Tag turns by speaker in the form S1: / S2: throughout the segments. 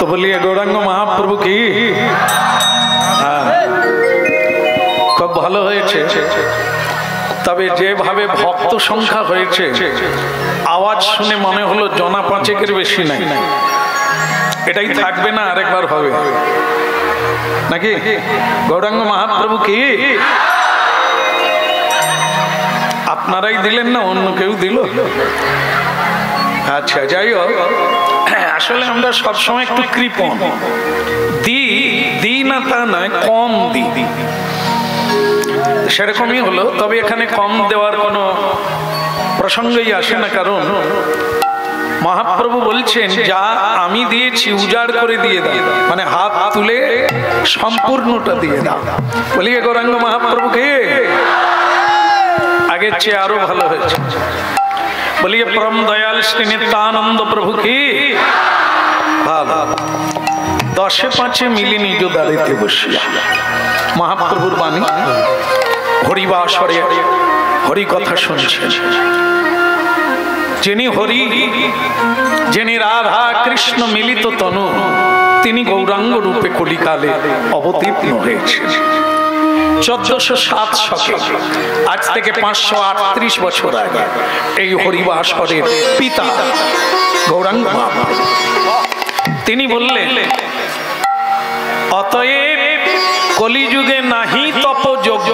S1: तो बोलिए गौरांग महाप्रभु की। খুব ভালো হয়েছে। তবে যেভাবে ভক্ত সংখ্যা হয়েছে আওয়াজ শুনে মনে হলো জনা পাঁচেকের বেশি নাই। এটাই থাকবে না, আরেকবার হবে নাকি? গৌরাঙ্গ মহাপ্রভু কি আপনারাই দিলেন না অন্য কেউ দিল? আচ্ছা যাই হোক, আসলে আমরা সবসময় একটু কৃপণ, দি না তা নয়, কম দি, সেরকমই হলো। তবে এখানে কম দেওয়ার কোনো প্রসঙ্গই আসে না, কারণ মহাপ্রভু বলছেন যা আমি দিয়েছি উজাড় করে দিয়ে দাও, মানে হাত তুলে সম্পূর্ণটা দিয়ে দাও। বলিয়ে গৌরাঙ্গ মহাপ্রভুকে। আগের চেয়ে আরো ভালো হয়েছে। বলিয়ে পরম দয়াল শ্রী নিত্যানন্দ প্রভু কি। ভালো 10-5 মিলি নিজ দাঁড়িতে বসিয়া মহাপ্রভুর বাণী হরিবাসরে হরি কথা শুনছেন। যিনি হরি, যিনি রাধা কৃষ্ণ মিলিত তনু, তিনি গৌরাঙ্গ রূপে কলিকালে অবতীর্ণ হয়েছেন 1407 শকে, আজ থেকে 538 বছর আগে। এই হরিবাসরের পিতা গৌরাঙ্গ মহাপ্রভু তিনি বললেন, অতএব কলিযুগে নাহি তপযজ্ঞ।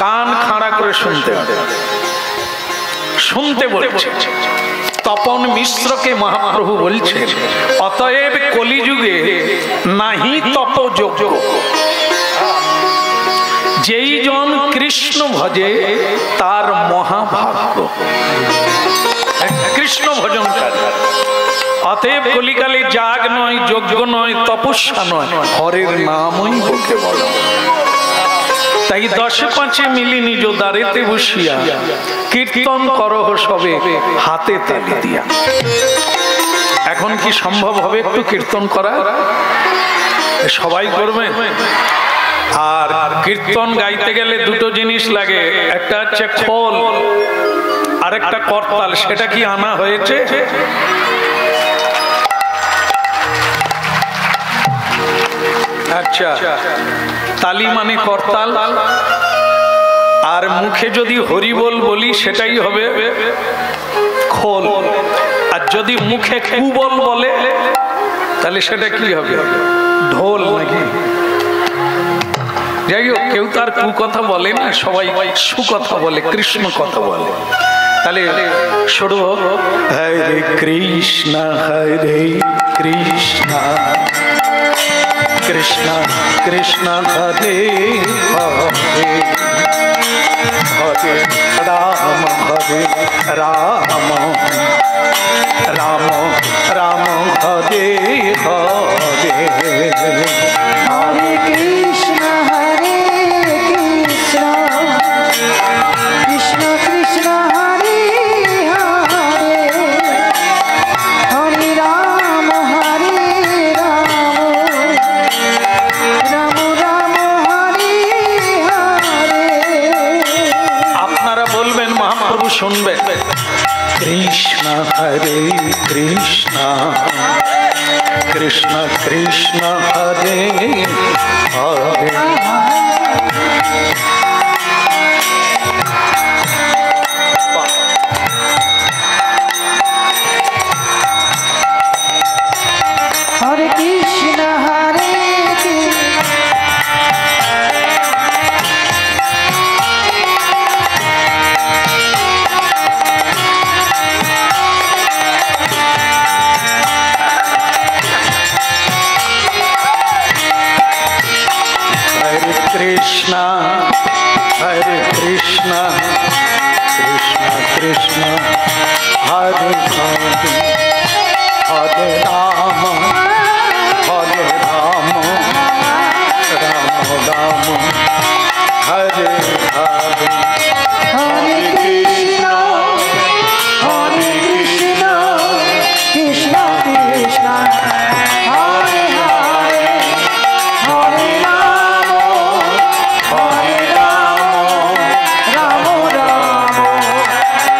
S1: কান খাড়া করে শুনতে শুনতে বলছে। তপন মিশ্রকে মহাপ্রভু বলছেন, অতএব কলিযুগে নাহি তপযজ্ঞ। যেই জন কৃষ্ণ ভজে তার মহাভাগ্য। কৃষ্ণ ভজনকারী। অতএব কলিকালে যাগ নয়, যজ্ঞ নয়, তপস্যা নয়, হরের নামই বলতে বলো। তাই 10-5 মিলি নিজ দাঁড়িতে বসিয়া কীর্তন করহ সবে হাতে তালি দিয়া। এখন কি সম্ভব হবে একটু কীর্তন করা? সবাই করবে। আর কীর্তন গাইতে গেলে দুটো জিনিস লাগে, একটা হচ্ছে খোল আর একটা করতাল। সেটা কি আনা হয়েছে? আচ্ছা, তালি মানে করতাল। আর মুখে যদি হরিবোল বলি সেটাই হবে খোল। আর যদি মুখে কুবল বলে তাহলে সেটা কি হবে? ঢোল নাকি? যাই হোক, কেউ তার কু কথা বলে না, সবাই সুকথা বলে, কৃষ্ণ কথা বলে। তাহলে শুরু, হরে কৃষ্ণ হরে কৃষ্ণ কৃষ্ণ কৃষ্ণ হরে হরে হরে রাম হরে রাম রাম রাম হরে হরে।
S2: হরে কৃষ্ণ হরে কৃষ্ণ কৃষ্ণ কৃষ্ণ হরে হরে হরে রাম হরে রাম রাম রাম হরে হরে।
S1: আপনারা বলবেন, মহাপ্রভু শুনবেন। কৃষ্ণ হরে কৃষ্ণ কৃষ্ণ কৃষ্ণ হরে হরে।
S2: হরে কৃষ্ণ হরে
S1: কৃষ্ণ হরে কৃষ্ণ কৃষ্ণ কৃষ্ণ হরে হরে হরে রাম হরে রাম রাম রাম হরে হরে।
S2: হরে কৃষ্ণ হরে কৃষ্ণ কৃষ্ণ কৃষ্ণ হরে হরে হরে রাম রাম রাম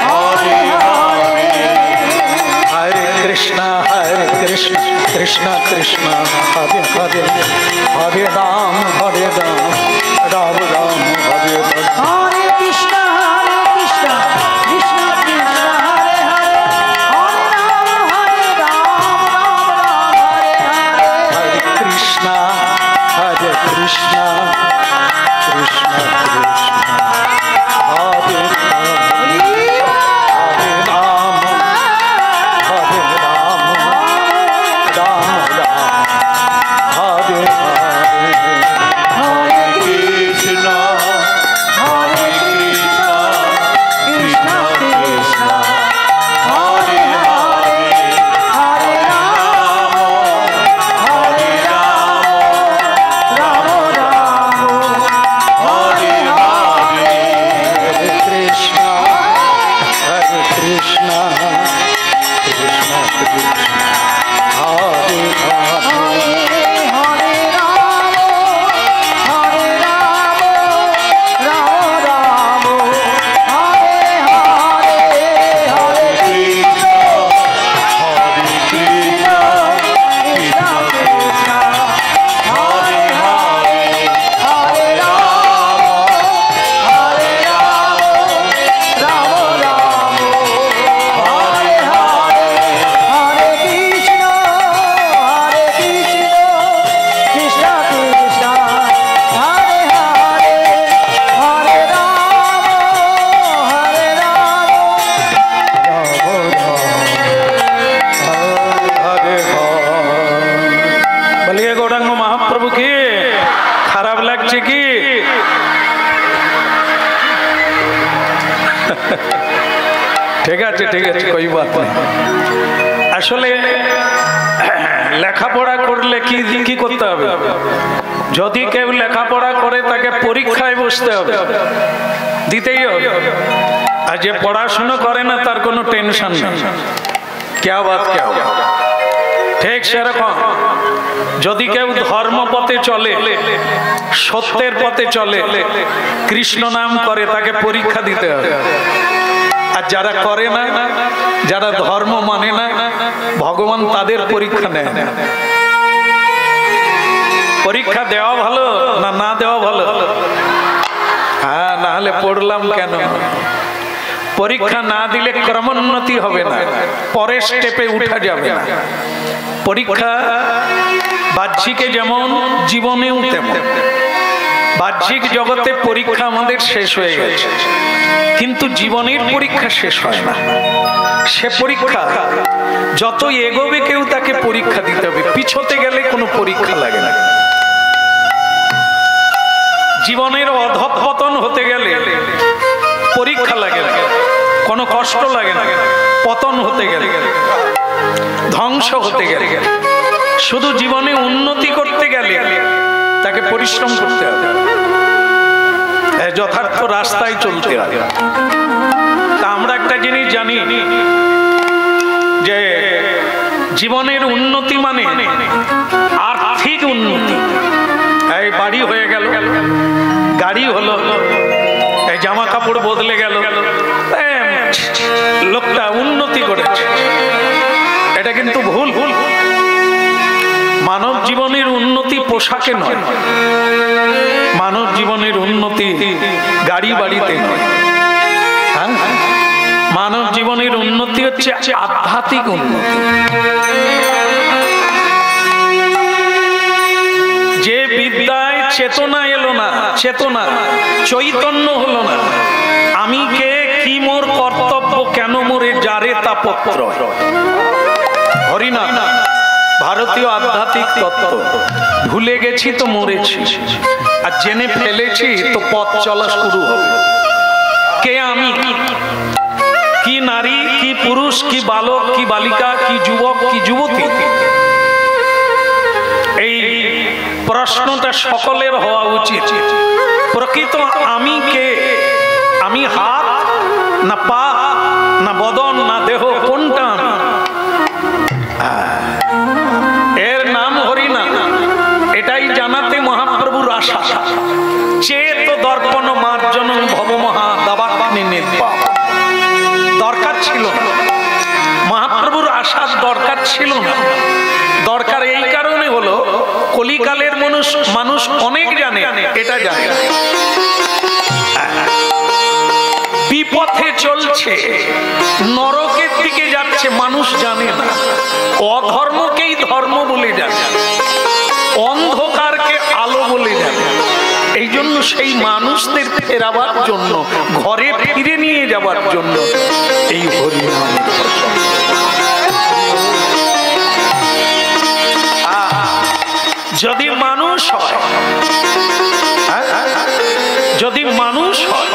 S2: হরে হরে।
S1: হরে কৃষ্ণ কৃষ্ণ কৃষ্ণ হরে হরে হরে রাম রাম রাম হরে হরে।
S2: हरे कृष्ण कृष्ण कृष्ण हरे हरे हरे राम राम हरे हरे।
S1: हरे कृष्ण कृष्ण कृष्ण हरे हरे राम राम राम हरे हरे।
S2: हरे कृष्ण कृष्ण कृष्ण हरे हरे हरे राम राम राम हरे हरे।
S1: हरे कृष्ण कृष्ण कृष्ण हरे हरे।
S2: हरे राम राम राम हरे हरे। हरे कृष्ण कृष्ण कृष्ण हरे हरे हरे राम राम राम हरे हरे। हरे कृष्ण कृष्ण कृष्ण हरे हरे हरे राम
S1: বলিয়ে গৌরাঙ্গ মহাপ্রভু কি খারাপ লাগছে কি? ঠিক আছে ঠিক আছে, কই বাত নেই। আসলে লেখাপড়া করলে কি কি করতে হবে? যদি কেউ লেখাপড়া করে তাকে পরীক্ষায় বসতে হবে, দিতেই হবে। আর যে পড়াশুনো করে না তার কোনো টেনশন নেই। क्या बात क्या हो? ঠিক সেরকম যদি কেউ ধর্মপথে চলে, সত্যের পথে চলে, কৃষ্ণ নাম করে, তাকে পরীক্ষা দিতে হবে। আর যারা করে না, যারা ধর্ম মানে না, ভগবান তাদের পরীক্ষা নেয় না। পরীক্ষা দেওয়া ভালো না না দেওয়া ভালো? হ্যাঁ, না হলে পড়লাম কেন? পরীক্ষা না দিলে ক্রমোন্নতি হবে না, পরের স্টেপে উঠা যাবে না। পরীক্ষা বাহ্যিকে যেমন, জীবনেও তেমন। বাহ্যিক জগতে পরীক্ষা আমাদের শেষ হয়ে গেছে, কিন্তু জীবনের পরীক্ষা শেষ হয় না। সে পরীক্ষা যত এগোবে কেউ তাকে পরীক্ষা দিতে হবে। পিছোতে গেলে কোনো পরীক্ষা লাগে না। জীবনের অধঃপতন হতে গেলে পরীক্ষা লাগে না, কোনো কষ্ট লাগে না। পতন হতে গেলে, ধ্বংস হতে গেলে, শুধু জীবনে উন্নতি করতে গেলে তাকে পরিশ্রম করতে হবে, যথার্থ রাস্তায় চলতে হবে। তা আমরা একটা জিনিস জানি যে জীবনের উন্নতি মানে আর্থিক উন্নতি। এই বাড়ি হয়ে গেল, গাড়ি হলো, এই জামা কাপড় বদলে গেল, লোকটা উন্নতি করেছে, এটা কিন্তু ভুল। মানব জীবনের উন্নতি পোশাকে নয়, মানব জীবনের উন্নতি গাড়ি বাড়িতে নয়। মানব জীবনের উন্নতি হচ্ছে আধ্যাত্মিক উন্নতি। যে বিদ্যায় চেতনা এলো না, চেতনা চৈতন্য হলো না, আমি কে, কি মোর কর্তব্য, কেন মোরে যারে তা পত্র, হরিনাম ভারতীয় আধ্যাত্মিক তত্ত্ব। ভুলে গেছি তো মরেছি, আর জেনে ফেলেছি তো পথ চলা শুরু হবে। কে আমি, কি নারী, কি পুরুষ, কি বালক, কি বালিকা, কি যুবক, কি যুবতী, এই প্রশ্নটা সকলের হওয়া উচিত। প্রকৃত আমি কে? আমি হাত না পা না বদন না দেহ, কোনটা আমি? এর নাম হরিনাম। এটাই জানাতে মহাপ্রভুর আশা। চেত দর্পণ মার্জন ভব মহা দাবাগ্নি নির্বাপ। দরকার ছিল না মহাপ্রভুর আশার, দরকার ছিল না। দরকার এই কারণে হলো, কলিকালের মানুষ অনেক জানে, এটা জানে বিপথে চলছে, নরকের দিকে যাচ্ছে, মানুষ জানে না। অধর্মকেই ধর্ম বলে জানে, অন্ধকারকে আলো বলে জানে। এই জন্য সেই মানুষদের ফেরাবার জন্য, ঘরে ফিরে নিয়ে যাবার জন্য এই হরিনাম। যদি মানুষ হয়, যদি মানুষ হয়,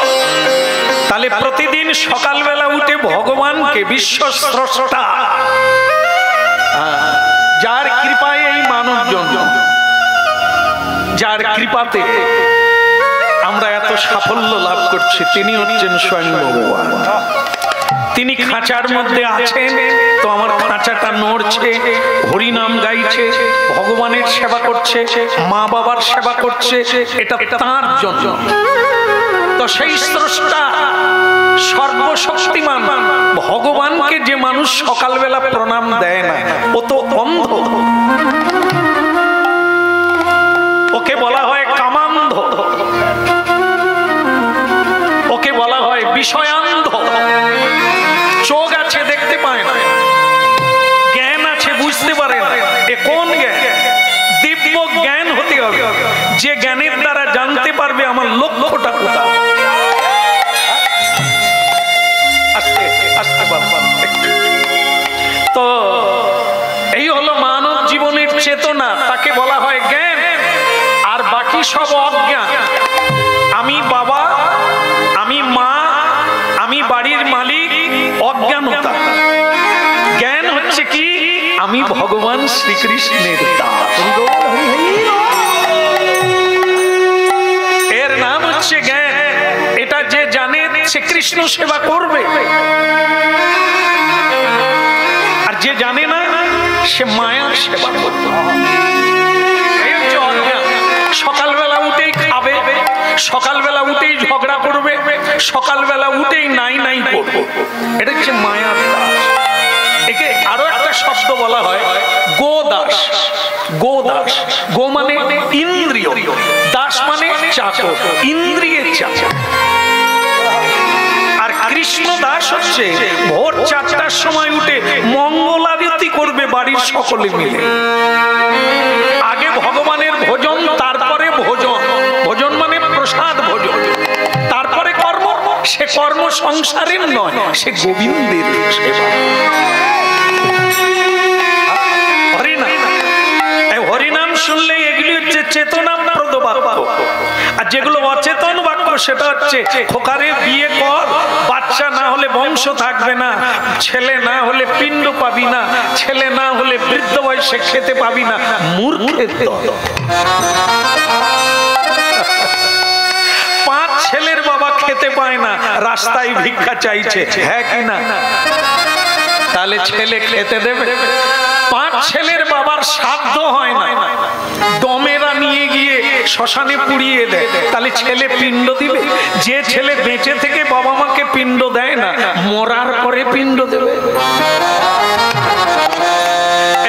S1: তাহলে প্রতিদিন সকালবেলা উঠে ভগবানকে, বিশ্বস্রষ্টা যার কৃপায় এই মানব জন্ম, যার কৃপাতে আমরা এত সাফল্য লাভ করছি, তিনি হচ্ছেন স্বয়ং ভগবান। তিনি খাঁচার মধ্যে আছেন, তো আমার খাঁচাটা নড়ছে, হরিনাম গাইছে, ভগবানের সেবা করছে, মা বাবার সেবা করছে, এটা তাঁর জন্য। তো সেই স্রষ্টা সর্বশক্তিমান ভগবানকে যে মানুষ সকালবেলা প্রণাম দেয় না, ও তো অন্ধ। ওকে বলা হয় কামান্ধ, ওকে বলা হয় বিষয়ান্ধ। চোখ আছে, দেখতে পায় না, জ্ঞান আছে, বুঝতে পারে না। এ কোন জ্ঞান? দিব্য জ্ঞান হতে হবে, যে জ্ঞানের দ্বারা জানতে পারবে আমার লক্ষ্যটা কোথায়। আস্তে আস্তে তো এই হলো মানব জীবনের চেতনা, তাকে বলা হয় জ্ঞান। আর বাকি সব অজ্ঞান। আমি বাবা, আমি মা, আমি বাড়ির মালিক, অজ্ঞানতা। জ্ঞান হচ্ছে কি? আমি ভগবান শ্রীকৃষ্ণের দাস, এর নাম হচ্ছে জ্ঞান। এটা যে জানে সে কৃষ্ণ সেবা করবে, আর যে জানে না সে মায়ার সেবা করবে। সকালবেলা উঠেই খাবে, সকালবেলা উঠেই ঝগড়া করবে, সকালবেলা উঠেই নাই নাই করবে, এটা হচ্ছে মায়ার দাস। একে আরো একটা শব্দ বলা হয় গোদাস। গোদাস, গো মানে ইন্দ্রিয়, দাস মানে চাকর, ইন্দ্রিয়ের চাকর। আর কৃষ্ণ দাস হচ্ছে ভোর 4টার সময় উঠে মঙ্গলারতি করবে বাড়ির সকলে মিলে। আগে ভগবানের ভোজন, তারপরে ভোজন। ভোজন মানে প্রসাদ ভোজন, তারপরে কর্ম। সে কর্ম সংসারের নয়, সে গোবিন্দের সেবা। হরিনাম, হরিনাম শুনলে এগুলি হচ্ছে চেতনাপ্রদ বাক্য। আর যেগুলো অচেতন বাক্য, সেটা হচ্ছে খোকারে বিয়ে কর, বাচ্চা না হলে বংশ থাকবে না, ছেলে না হলে পিণ্ড পাবি না, ছেলে না হলে বৃদ্ধ বয়সে খেতে পাবি না। মূর্খের দল। 5 ছেলের বাবা খেতে পায় না, রাস্তায় ভিক্ষা চাইছে, হ্যাঁ কি না? তাহলে ছেলে খেতে দেবে? 5 ছেলের বাবার সাধ্য হয় না, দমেরা নিয়ে গিয়ে শ্মশানে পুড়িয়ে দেয়, তাহলে ছেলে পিণ্ড দিবে? যে ছেলে বেঁচে থেকে বাবা মাকে পিণ্ড দেয় না, মরার পরে পিণ্ড দেবে?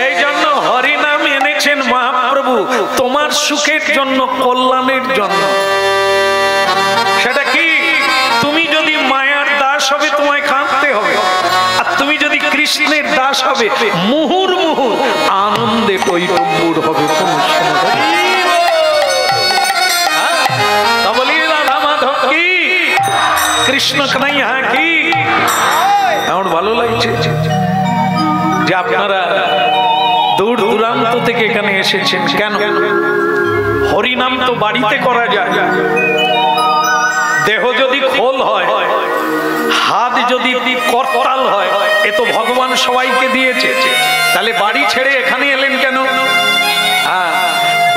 S1: এই জন্য হরিনাম এনেছেন মহাপ্রভু তোমার সুখের জন্য, কল্যাণের জন্য। সেটা কি? তুমি যদি মায়ার দাস হবে, তোমায় কাঁদতে হবে। আর তুমি যদি কৃষ্ণের দাস হবে, মুহুর মুহুর আনন্দে টইটম্বুর হবে। কোন বলি রাধা মাধব কি, কৃষ্ণ কানাইয়া কি। আমার ভালো লাগছে যে আপনারা দূর দূরান্ত থেকে এখানে এসেছেন। কেন? হরিনাম তো বাড়িতে করা যায়। দেহ যদি খোল হয়, হাত যদি করতাল হয়, এ তো ভগবান সবাইকে দিয়েছে, তাহলে বাড়ি ছেড়ে এখানে এলেন কেন?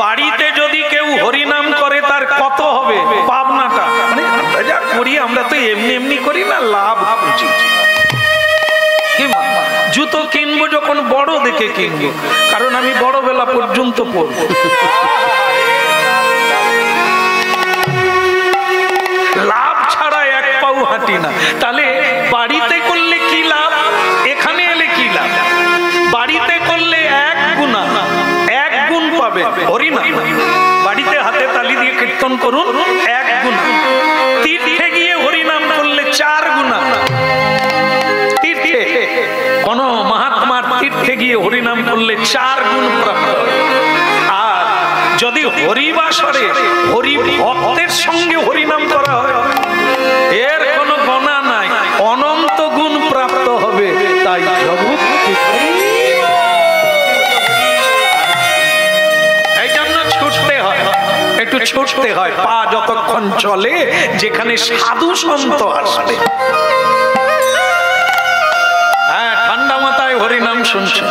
S1: বাড়িতে যদি কেউ হরিনাম করে তার কত হবে পাবনাটা? মানে আমরা যা করি, আমরা তো এমনি এমনি করি না, লাভ খুঁজি। জুতো কিনবো যখন বড় দেখে কিনবো, কারণ আমি বড় বেলা পর্যন্ত পড়বো। লাভ ছাড়া এক পাও হাঁটি না। তাহলে বাড়িতে করলে কি লাভ, এখানে এলে কি লাভ? বাড়িতে করলে 1 গুণা, পাবেন হরিনাম। বাড়িতে হাতে তালি দিয়ে কীর্তন করুন, 1 গুণ। তীর্থে গিয়ে হরিনাম করলে 4 গুণ। তীর্থে কোন মহাত্মার তীর্থে গিয়ে হরিনাম করলে 4 গুণ প্রাপ্ত। আর যদি হরিবাসরে হরি ভক্তের সঙ্গে হরিনাম করা হয়, এর কোনো গণনা নাই, অনন্ত গুণ প্রাপ্ত হবে। তাই জগৎ এই জন্য ছুটতে হয়, একটু ছুটতে হয়, পা যতক্ষণ চলে যেখানে সাধু সন্ত আসবে। হ্যাঁ, ঠান্ডা মাথায় হরিনাম শুনছে।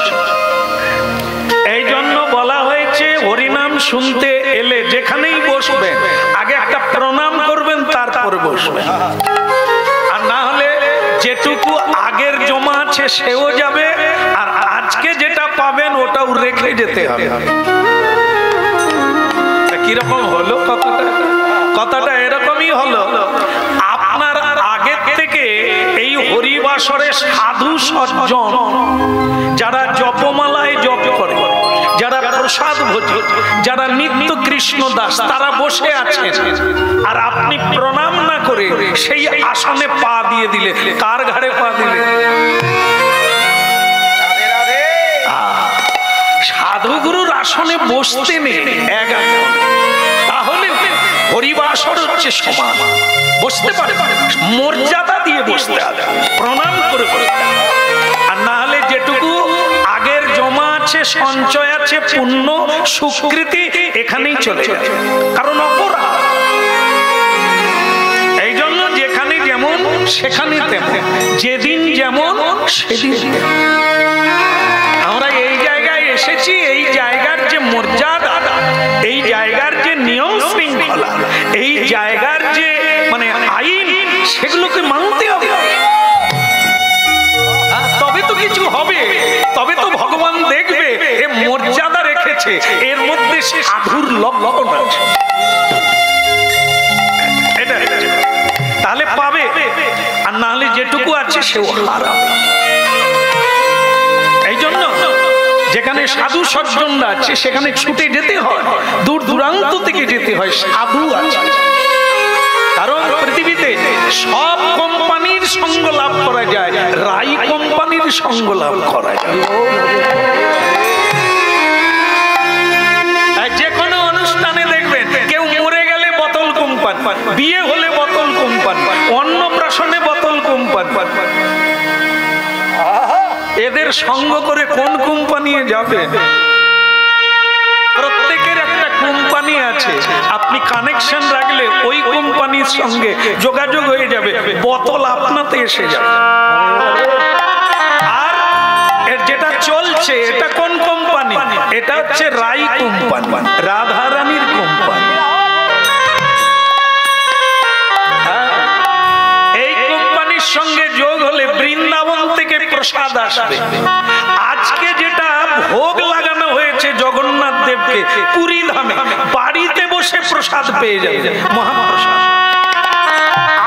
S1: এই জন্য বলা হয়েছে হরিনাম শুনতে এলে যেখানেই বসবেন আগে একটা প্রণাম করবেন, তারপরে বসবেন। আর না হলে যেটুকু আগের জমা আছে সেও যাবে, আর আজকে যেটা পাবেন ওটাও রেখে যেতে হবে। কিরকম হলো কথাটা? কথাটা এরকমই হলো, আপনার আগের থেকে এই হরিবাসরে সাধু সজ্জন যারা জপমালায় জপ করে, যারা প্রসাদ ভোজী, যারা নিত্য কৃষ্ণ দাস, তারা বসে আছেন। আর আপনি প্রণাম না করে সেই আসনে পা দিয়ে দিলে, কার ঘাড়ে পা দিলে? সাধুগুরুর আসনে বসতে নেই, তাহলে হরিবাসর হচ্ছে সমান, বসতে পারে, মর্যাদা দিয়ে বসতে হবে, প্রণাম করে বসতে হবে। আর না হলে যেটুকু আগের জমা আছে, সঞ্চয় আছে, পুণ্য সুকৃতি, এখানেই চলে যাবে, কারণ অপরাধ। এই জন্য যেখানে যেমন সেখানে তেমন, যেদিন যেমন সেদিন। আমরা এই জায়গায় এসেছি, এই জায়গার যে মর্যাদা, এই জায়গার যে নিয়ম শৃঙ্খলা, এই জায়গার যে মানে আইন, সেগুলোকে মানতে হবে। তবে তো কিছু হবে, তবে তো ভগবান দেখবে এ মর্যাদা রেখেছে, এর মধ্যে সাধুর লক্ষণ আছে, এটা তাহলে পাবে। আর না হলে যেটুকু আছে সেও হারাবে। এই জন্য যেখানে সাধু সজ্জনরা আছে সেখানে ছুটে যেতে হয়, দূর দূরান্ত থেকে যেতে হয়, সাধু আছে। কারণ পৃথিবীতে সব কোম্পানির সঙ্গ লাভ করা যায়, রাই কোম্পানির সঙ্গ লাভ করা যায়। যে কোনো অনুষ্ঠানে দেখবেন কেউ মরে গেলে বোতল কোম্পানি, বিয়ে হলে বোতল কোম্পানি, অন্নপ্রাশনে বোতল কোম্পানি। এদের সঙ্গ করে কোন কোম্পানি যাবে? প্রত্যেকের একটা কোম্পানি আছে, আপনি কানেকশন রাখলে ওই কোম্পানির সঙ্গে যোগাযোগ হয়ে যাবে, বোতল আপনাতে এসে যাবে। আর যেটা চলছে এটা কোন কোম্পানি? এটা হচ্ছে রাই কোম্পানি, রাধারানীর কোম্পানি। এই কোম্পানির সঙ্গে যোগ হলে বৃন্দাবন থেকে প্রসাদ আসবে। আজকে যেটা ভোগ লাগানো হয়েছে জগন্নাথ দেবকে পুরী ধামে, বাড়িতে বসে প্রসাদ পেয়ে যাবে, মহাপ্রসাদ।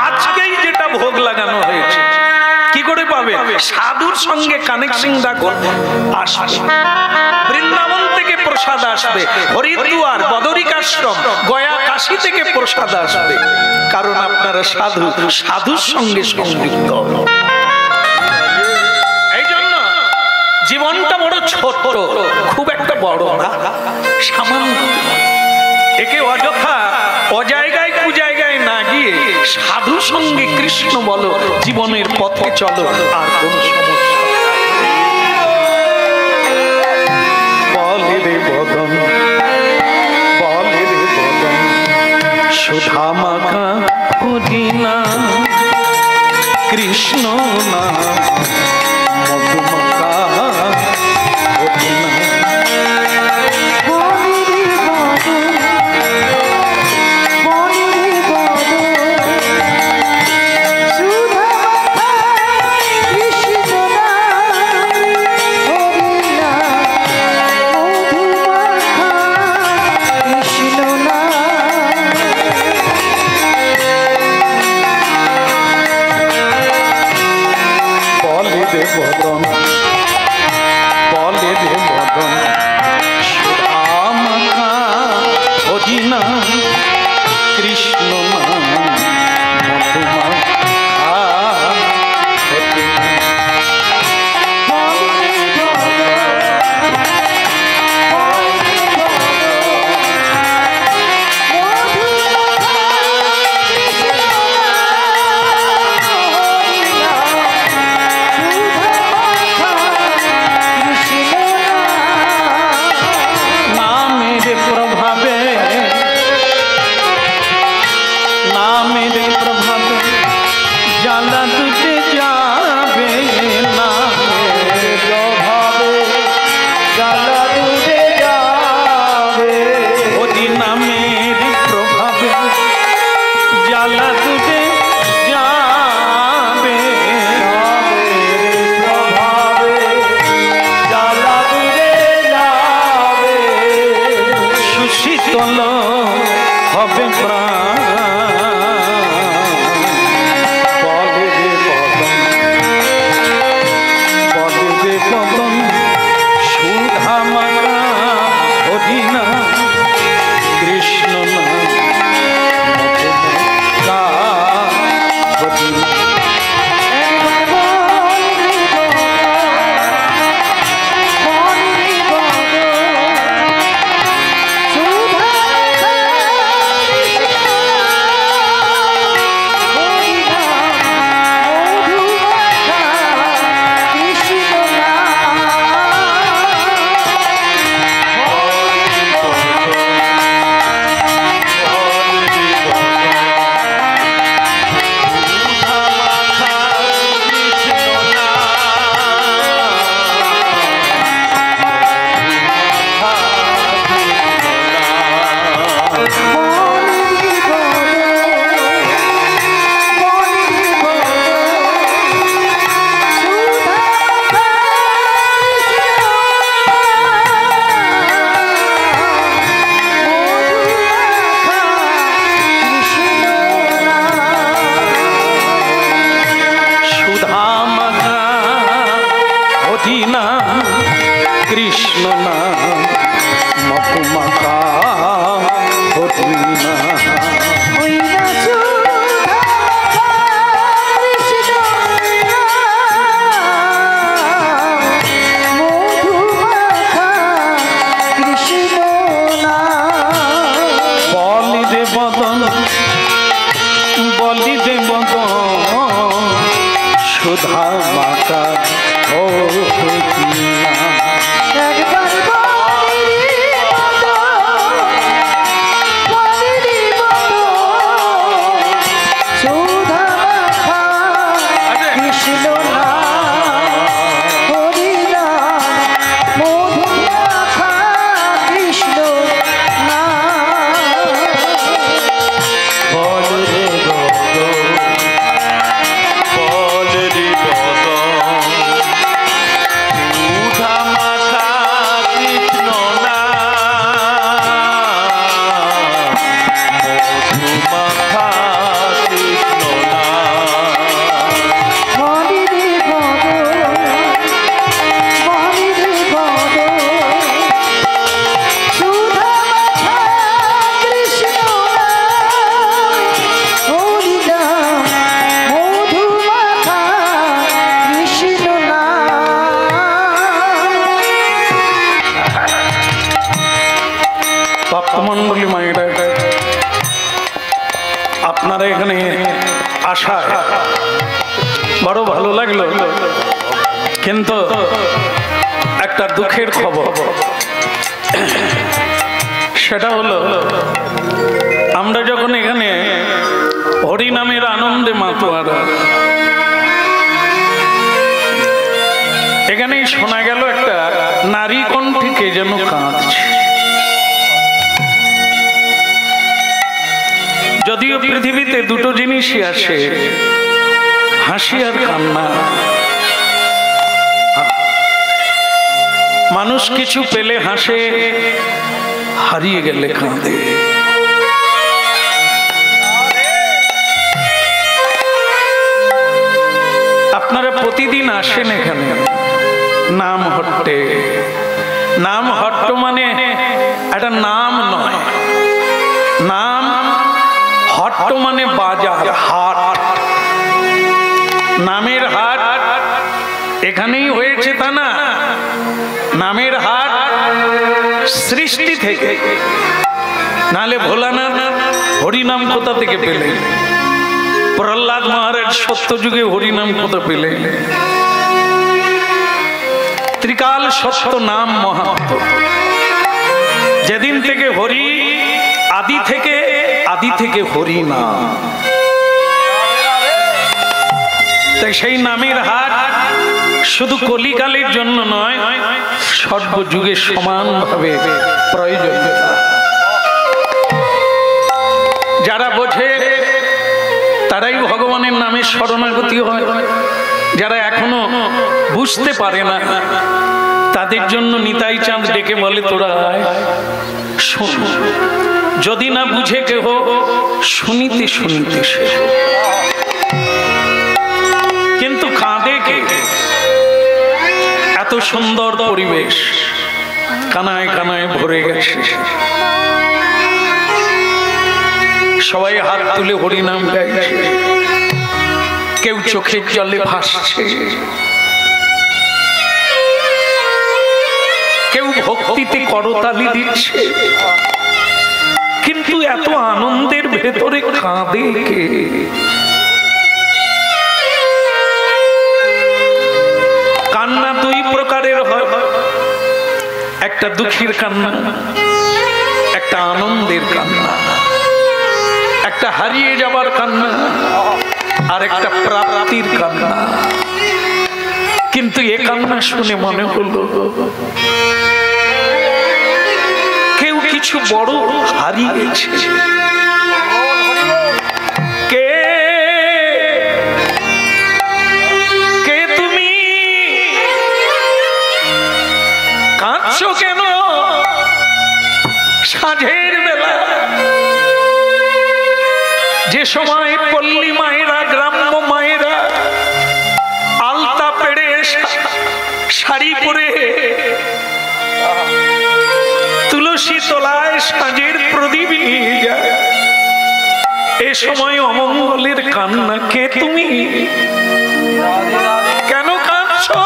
S1: আজকেই যেটা ভোগ লাগানো হয়েছে কি করে পাবে? সাধুর সঙ্গে কানেকশন রাখুন, আসবে। বৃন্দাবন থেকে প্রসাদ আসবে, হরিদ্বার, বদরিকাশ্রম, গয়া, কাশী থেকে প্রসাদ আসবে, কারণ আপনারা সাধু, সাধুর সঙ্গে সংযুক্ত। এই জন্য জীবনটা বড় ছোট, খুব একটা বড় না, সামান্য। একে অযথা অজায়গায় কুজায়গায় না গিয়ে সাধু সঙ্গে কৃষ্ণ বলো, জীবনের পথে চলো, আর কোন সমস্যা। বলে রে বদন, বলে রে বদন, সুধা মাখা পুদিনা, কৃষ্ণ না মধুমাখা পুদিনা।
S2: সুধা মাখা কৃষ্ণ না
S1: কৃষ্ণ নাম মধুমাখা হরিনাম। কৃষ্ণ নাম মধুমাখা সুধা মাতা ও ভক্তমণ্ডলী মায়েরা, আপনারা এখানে আসায় বড় ভালো লাগলো, কিন্তু একটা দুঃখের খবর, সেটা হলো আমরা যখন এখানে হরিনামের আনন্দে মাতোয়ারা, এখানেই শোনা গেল একটা নারী কণ্ঠে কে যেন কাঁদছে। যদিও পৃথিবীতে দুটো জিনিসই আসে, হাসি আর কান্না। মানুষ কিছু পেলে হাসে, হারিয়ে গেলে কাঁদে। আপনারা প্রতিদিন আসেন এখানে নাম হট্টে। নাম হট্ট মানে একটা নাম নয়, নাম এখানেই হয়েছে তা না, নামের হাট সৃষ্টি থেকে। নালে ভোলানাথ হরিনাম কোথা থেকে পেলে? প্রহ্লাদ মহারাজ সত্য যুগে হরিনাম কোথা পেলে? ত্রিকাল সত্য নাম মহাত্ম। যেদিন থেকে হরি, আদি থেকে হরি নাম। তাই সেই নামের হাট শুধু কলিকালের জন্য নয়, সর্বযুগে সমানভাবে প্রয়োজন। যারা বোঝে তারাই ভগবানের নামে শরণাগতি হয়। যারা এখনো বুঝতে পারে না তাদের জন্য নিতাই চাঁদ ডেকে বলে, তোরা শোন, যদি না বুঝে কেহ শুনিতে শুনিতে সে। কিন্তু কাঁদে কে? এত সুন্দর পরিবেশ কানায় কানায় ভরে গেছে, সবাই হাত তুলে হরিনাম গাইছে, কেউ চোখের জলে ভাসছে, কেউ ভক্তিতে করতালি দিচ্ছে। কিন্তু এত আনন্দের ভেতরে কাঁদে কে? কান্না দুই প্রকারের হয়, একটা দুঃখের কান্না, একটা আনন্দের কান্না, একটা হারিয়ে যাবার কান্না, আর একটা প্রাপ্তির কান্না। কিন্তু এ কান্না শুনে মনে হলো কেউ কিছু বড় হারিয়েছে। কে কে তুমি কাঁদছো কেন সাঁঝের বেলা? যে সময় পল্লী মায়েরা, গ্রাম্য মায়েরা আলতা পেড়ে শাড়ি পরে তুলসী তলায় সাঁঝের প্রদীপ নিয়ে যায়, এ সময় অমঙ্গলের কান্না। কে তুমি? কেন কাঁদছো?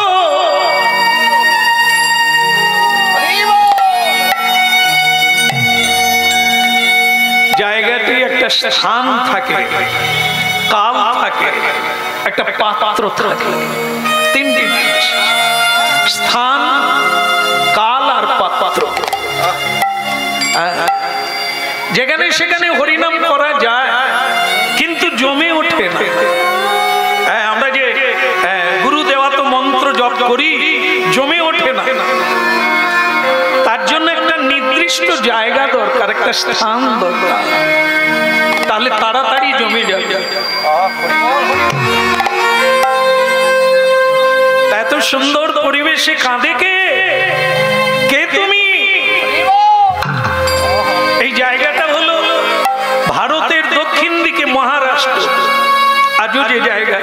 S1: জায়গাটি একটা স্থান থাকে, কাল থাকে, একটা পাত্র থাকে। তিনটি স্থান, কাল আর পাত্র। যেখানে সেখানে হরিনাম করা যায়, কিন্তু জমে ওঠে না। আমরা যে গুরুদেবাত মন্ত্র জপ করি, জমে ওঠে না। তার জন্য একটা নির্দিষ্ট জায়গা দরকার, একটা স্থান দরকার, তাহলে তাড়াতাড়ি জমে যাবে। এত সুন্দর পরিবেশে কাঁদে কে? কে তুমি? এই জায়গাটা হলো ভারতের দক্ষিণ দিকে মহারাষ্ট্র। আজও যে জায়গা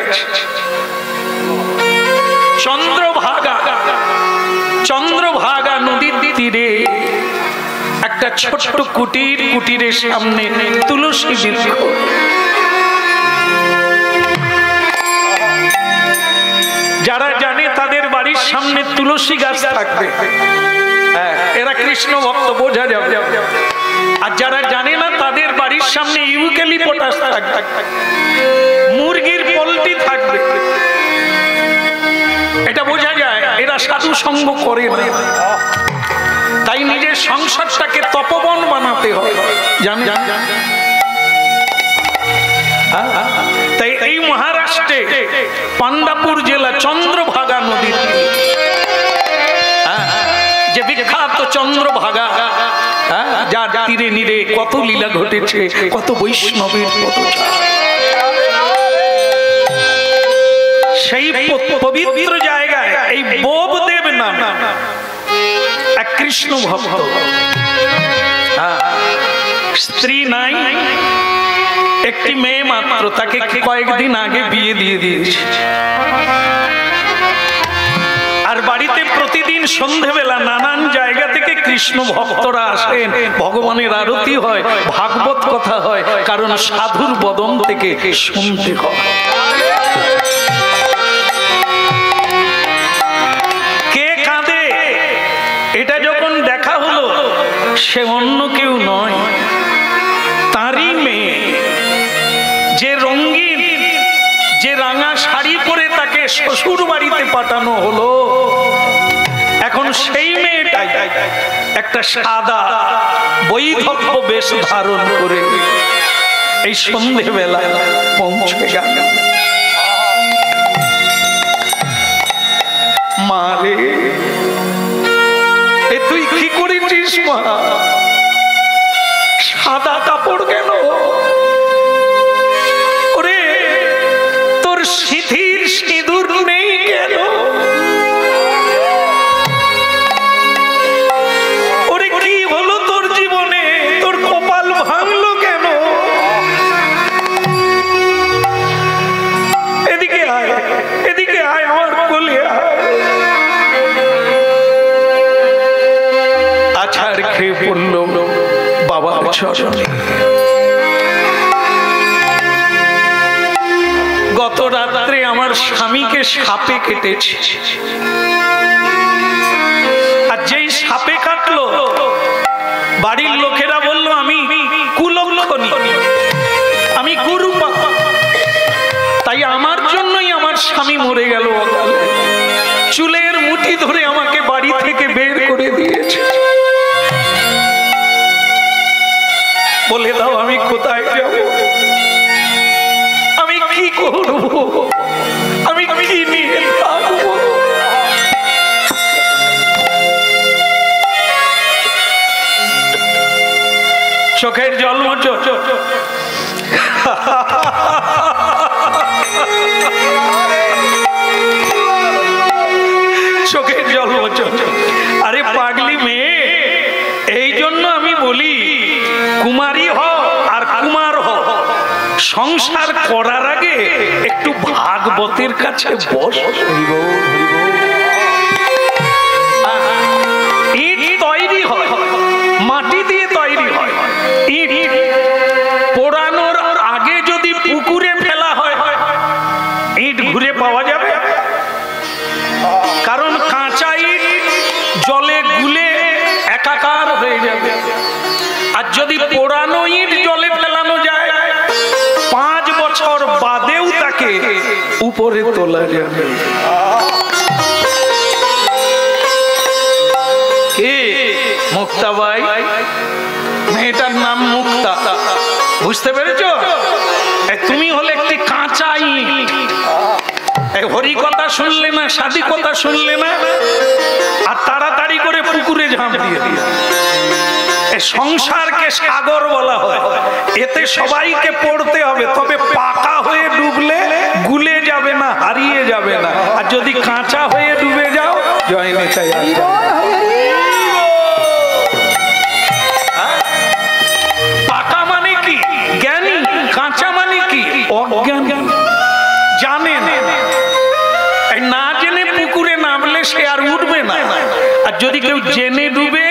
S1: চন্দ্রভাগা নদীর তীরে একটা ছোট্ট কুটির, কুটিরের সামনে তুলসী বৃক্ষ। যারা জানে তাদের বাড়ির সামনে তুলসী গাছ থাকবে, এরা কৃষ্ণ ভক্ত, বোঝা যাবে। আর যারা জানে না তাদের বাড়ির সামনে ইউক্যালিপটাস থাকবে, মুরগির পোল্ট্রি থাকবে, এটা বোঝা যায় এরা সাধু সঙ্গ করে না। তাই নিজের সংসারটাকে তপবন বানাতে হয়, জানেন? তাই এই মহারাষ্ট্রে পান্ডাপুর জেলা চন্দ্রভাগা নদীর যে বিখ্যাত চন্দ্রভাগা, যার তীরে নীরে কত লীলা ঘটেছে, কত বৈষ্ণবের পদচার। সেই পবিত্র জায়গায় এই বোবদেব নাম এক কৃষ্ণ ভক্ত, স্ত্রী নাই, একটি মেয়ে মাত্র, তাকে কয়েকদিন আগে বিয়ে দিয়ে দিয়েছে। আর বাড়িতে প্রতিদিন সন্ধেবেলা নানান জায়গা থেকে কৃষ্ণ ভক্তরা আসেন, ভগবানের আরতি হয়, ভাগবত কথা হয়, কারণ সাধুর বদন থেকে শুনতে হয়। সে অন্য কেউ নয়, তারই মেয়ে, যে রঙিন, যে রাঙা শাড়ি পরে তাকে শ্বশুর বাড়িতে পাঠানো হলো। এখন সেই মেয়েটাই একটা সাদা বৈধব্য বেশ ধারণ করে এই সন্ধেবেলা পৌঁছে গেল। মা রে, এ তুই কি করেছিস মা? সাদা কাপড় কেন? ওরে তোর সিঁথির সিঁদুর নেই কেন? ওরে কি হলো তোর জীবনে? তোর কপাল ভাঙলো কেন? এদিকে আয়, এদিকে আয়, আমার কোলে আয়। আছাড় খেয়ে পড়ল বাবার চরণে। গত রাত্রে আমার স্বামীকে সাপে কেটেছে, আর যেই সাপে কাটলো বাড়ির লোকেরা বলল আমি কুলক্ষণী, আমি কুরূপা, তাই আমার জন্যই আমার স্বামী মরে গেল অকালে। চুলের মুঠি ধরে আমাকে বাড়ি থেকে বের করে দিয়েছে। বলে দাও আমি কোথায় যাব? আমি কি করব? আমি কি নিয়ে থাকবো? চোখের জল মোচো। চোখের জল মোচো। আরে পাগলি মেয়ে, এই জন্য আমি বলি কুমারী হও আর কুমার হও, সংসার করার আগে একটু ভাগবতের কাছে বস। ইট তৈরি হয়, মাটি দিয়ে তৈরি হয়। ইট পোড়ানোর আগে যদি পুকুরে ফেলা হয়, ইট ঘুরে পাওয়া যাবে? কারণ কাঁচা ইট জলে গুলে একাকার হয়ে যাবে। আর যদি পোড়ানো ইট জলে ফেলানো যায়, 5 বছর বাদেও তাকে উপরে তোলা যাবে। কে? মুক্তা ভাই, মেয়েটার নাম মুক্তা, বুঝতে পেরেছো? তুমি হলে একটি কাঁচা ইট। হরি কথা শুনলে না, সাধি কথা শুনলে না, আর তাড়াতাড়ি করে পুকুরে ঝাঁপ দিয়ে দিয়ে। সংসারকে সাগর বলা হয়, এতে সবাইকে পড়তে হবে, তবে পাকা হয়ে ডুবলে গুলে যাবে না, হারিয়ে যাবে না। আর যদি কাঁচা হয়ে ডুবে যাও, জয় নিতাই। পাকা মানে কি? জ্ঞানী। কাঁচা মানে কি? অজ্ঞান। জানে না জেনে পুকুরে নামলে সে আর উঠবে না। আর যদি কেউ জেনে ডুবে,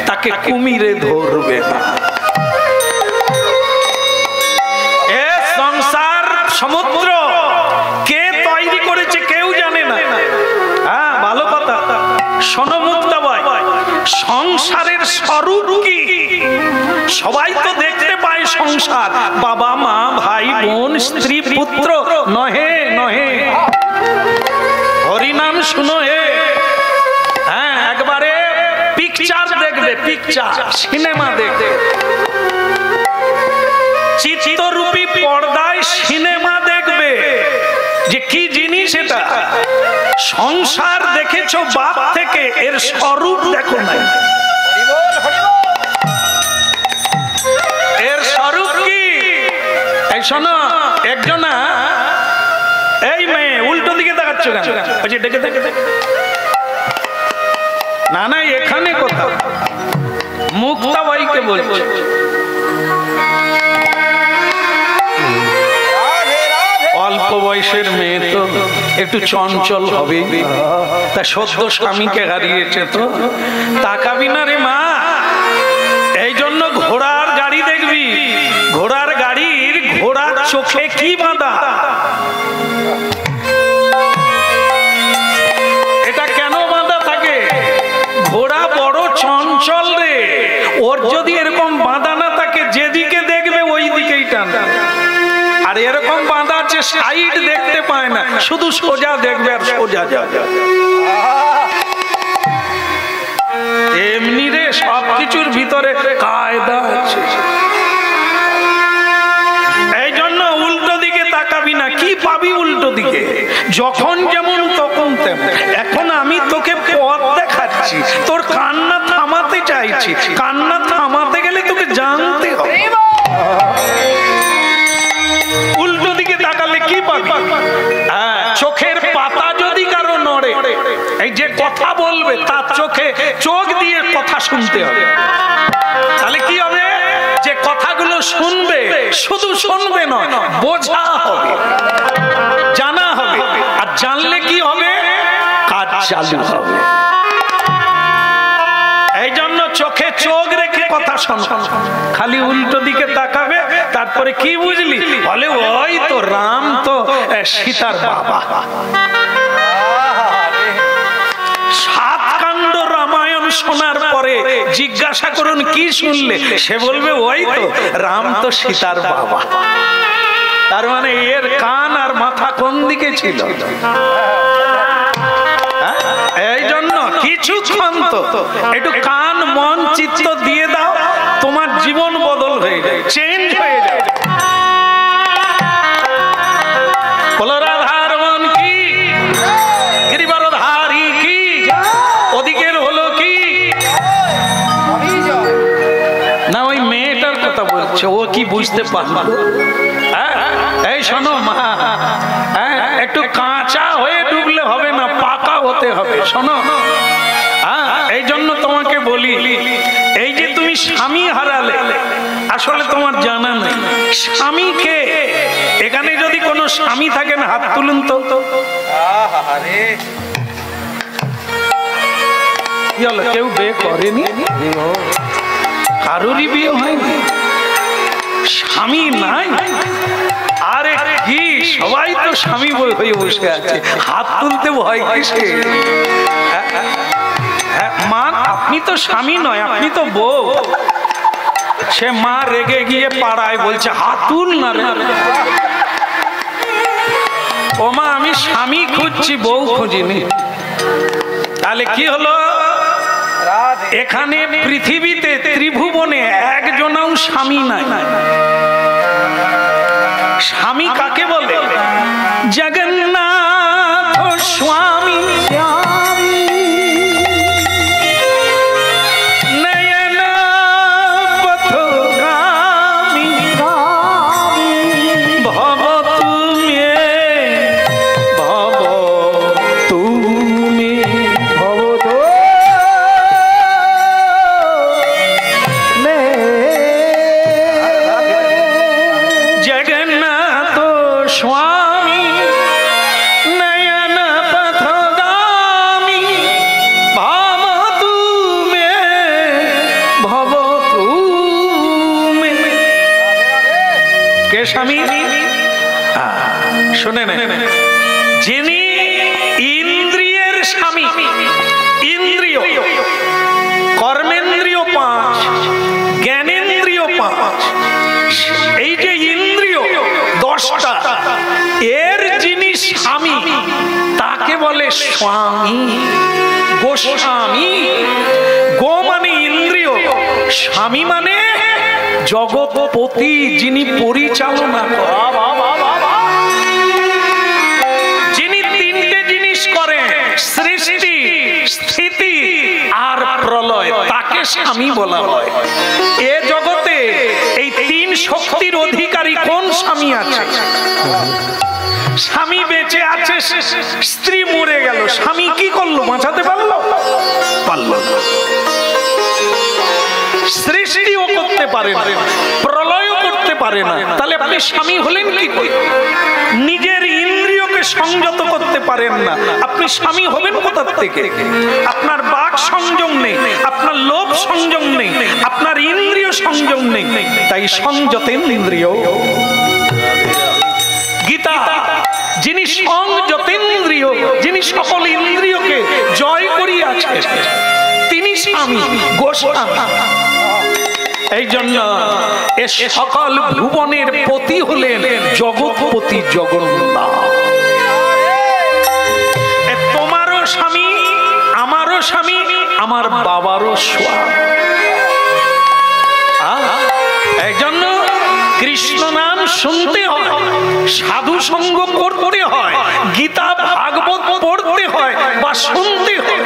S1: তাকে কুমিরে ধরবে না। এ সংসার সমুদ্র কে তৈরি করেছে কেউ জানে না। হ্যাঁ, ভালো কথা। শোনো মুক্তা ভাই, সংসারের স্বরূপ কি? সবাই তো দেখতে পায় সংসার, বাবা মা ভাই বোন স্ত্রী পুত্র, নহে নহে। হরিনাম শুনো হে। হ্যাঁ, একবারে পিকচার দেখবে, পিকচার সিনেমা দেখবে, চিত্ররূপী পর্দায় সিনেমা দেখবে যে কি জিনিস এটা। সংসার দেখেছো বাপ থেকে, এর স্বরূপ দেখো নাই। এর স্বরূপ কি? এই শোনো, একজনা, এই মেয়ে উল্টো দিকে দেখাচ্ছ কেন? ডেকে দেখে না না, এখানে কোথাও মুক্তা ভাইকে বলছে। অল্প বয়সের মেয়ে তো একটু চঞ্চল হবে, তা সদ্য স্বামীকে হারিয়েছে, তো তাকাবি না রে মা। এই জন্য ঘোড়ার গাড়ি দেখবি, ঘোড়ার গাড়ির ঘোড়ার চোখে কি বাঁধা? এটা কেন বাঁধা থাকে? ঘোড়া বড় চঞ্চল রে, ওর যদি এরকম বাঁধা না থাকে যেদিকে দেখবে ওই দিকেই টানবে, আর এরকম বাঁধা আছে সাইড দেখতে পায় না, শুধু সোজা দেখবে আর সোজা যাবে। এমনি রে সবকিছুর ভিতরে কায়দা আছে। এই জন্য উল্টো দিকে তাকাবি না, কি পাবি উল্টো দিকে? যখন যেমন তখন তেমন। এখন আমি তোকে পথ দেখাচ্ছি, তোর কান্না থামাতে চাইছি, কান্না থামাতে গেলে তোকে জানতে হবে। উল্টো দিকে তাকালে কি পাবি? চোখের পাতা যদি কারো নড়ে, এই যে কথা বলবে তার চোখে চোখ দিয়ে কথা শুনতে হবে। তাহলে কি হবে? যে কথাগুলো শুনবে শুধু শুনবে নয়, বোঝা হবে, জানা হবে, আর জানলে কি হবে? কাজ চালু হবে। এই জন্য চোখে চোখ রেখে কথা শোনো। খালি উল্টো দিকে তাকাবে, তারপরে কি বুঝলি? বলে ওই তো রাম তো সীতার বাবা। সাত কাণ্ড রামায়ণ শোনার পরে জিজ্ঞাসা করুন কি শুনলে? সে বলবে ওই তো রাম তো সীতার বাবা। তার মানে এর কান আর মাথা কোন দিকে ছিল? এই জন্য কিছুক্ষণ তো একটু কান মন চিত্ত দিয়ে দাও, তোমার জীবন বদল হয়ে যায়, চেঞ্জ হয়ে যায়। বলো রাধার মন কি, গিরিবরধারী কি, ওদিকের হলো কি না? ওই মেয়েটার কথা বলছে, ও কি বুঝতে পারলো? এই শোনো মা, একটু কাঁচা হয়ে ডুবলে হবে না, পাকা হতে হবে। শোনো, এই জন্য তোমাকে বলি, এই যে তুমি স্বামী হারালে, আসলে তোমার জানা নেই স্বামীকে। এখানে যদি কোনো স্বামী থাকেন হাত তুলুন তো। কি হলো, কেউ বিয়ে করেনি? কারোরই বিয়ে হয়নি? স্বামী নাই? আরে কি, সবাই তো স্বামী হয়ে বসে আছে, হাত তুলতে ভয় কিসে? মা, আপনি তো স্বামী নয়, আপনি তো বউ। সে মা রেগে গিয়ে পাড়ায় বলছে হাত তুল না রে। ও মা, আমি স্বামী খুঁজছি, বউ খুঁজিনি। তাহলে কি হলো? এখানে পৃথিবীতে ত্রিভুবনে একজনও স্বামী নাই। স্বামী কাকে বলে? জগন্নাথ স্বামী নয়ন পথগামী ভব তুমি, ভব তুমি, ভব তো জগন্নাথ স্বামী নয়ন পথগামী ভব তুমি, ভব তুমি। কে স্বামী? শুনে না, যিনি ইন্দ্রিয়ের স্বামী। ইন্দ্রিয়, কর্মেন্দ্রিয় 5, জ্ঞানেন্দ্রিয় 5, এই যে ইন্দ্রিয় 10টা, এর যিনি স্বামী তাকে বলে স্বামী, গোস্বামী। গো মানে ইন্দ্রিয়, স্বামী মানে জগৎপতি, যিনি পরিচালনা করেন, যিনি 3টে জিনিস করেন, সৃষ্টি, স্থিতি আর প্রলয়, তাকে স্বামী বলা হয়। এ জগতে এই 3 শক্তির অধিকারী কোন স্বামী আছে? স্বামী বেঁচে আছে, স্ত্রী মরে গেল, স্বামী কি করলো? বাঁচাতে পারলো? পারলো না। সৃষ্টিও করতে পারে না, প্রলয়ও করতে পারে না, তাহলে আপনি স্বামী হলেন কি করে? নিজের ইন্দ্রিয়কে সংযত করতে পারেন না, আপনি স্বামী হবেন কোথা থেকে? আপনার বাক সংযম নেই, আপনার লোভ সংযম নেই, আপনার ইন্দ্রিয় সংযম নেই, তাই সংযতেন্দ্রিয়। গীতা, যিনি সংযতেন্দ্রিয়, যিনি সকল ইন্দ্রিয়কে জয় করিয়াছেন, তিনি স্বামী, গোস্বামী। এই জন্য এ সকল ভুবনের পতি হলেন জগৎপতি জগন্নাথ। তোমারও স্বামী, আমারও স্বামী, আমার বাবারও স্বামী। এই জন্য কৃষ্ণ নাম শুনতে হয়, সাধু সঙ্গ করতে হয়, গীতা ভাগবত পড়তে হয় বা শুনতে হয়,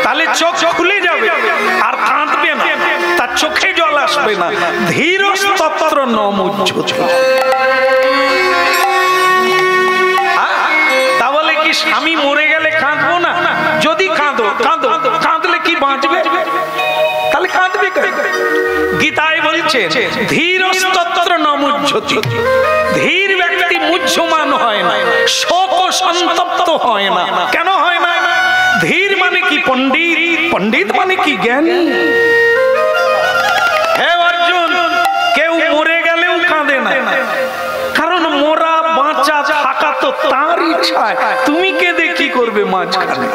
S1: তাহলে চোখ খুলে যাবে আর কাঁদবে না, তার চোখে জল আসবে না। ধীরস্তত্র ন মুহ্যতে। তা বলে কি স্বামী মরে গেলে কাঁদবো না? যদি কাঁদো কাঁদো, কাঁদলে কি বাঁচবে? তাহলে কাঁদবে কেন? গীতায় বলছে ধীরস্তত্র ন মুহ্যতে। ধীর ব্যক্তি মুহ্যমান হয় না, শোক সন্তপ্ত হয় না। কেন হয় না? ধীর মানে কি পণ্ডিত, পণ্ডিত মানে কি জ্ঞানী। হে অর্জুন, কেউ মরে গেলেও কাঁদে না, কারণ মোরা বাঁচা থাকা তো তার ইচ্ছায়, তুমি কেঁদে কি করবে মাঝখানে?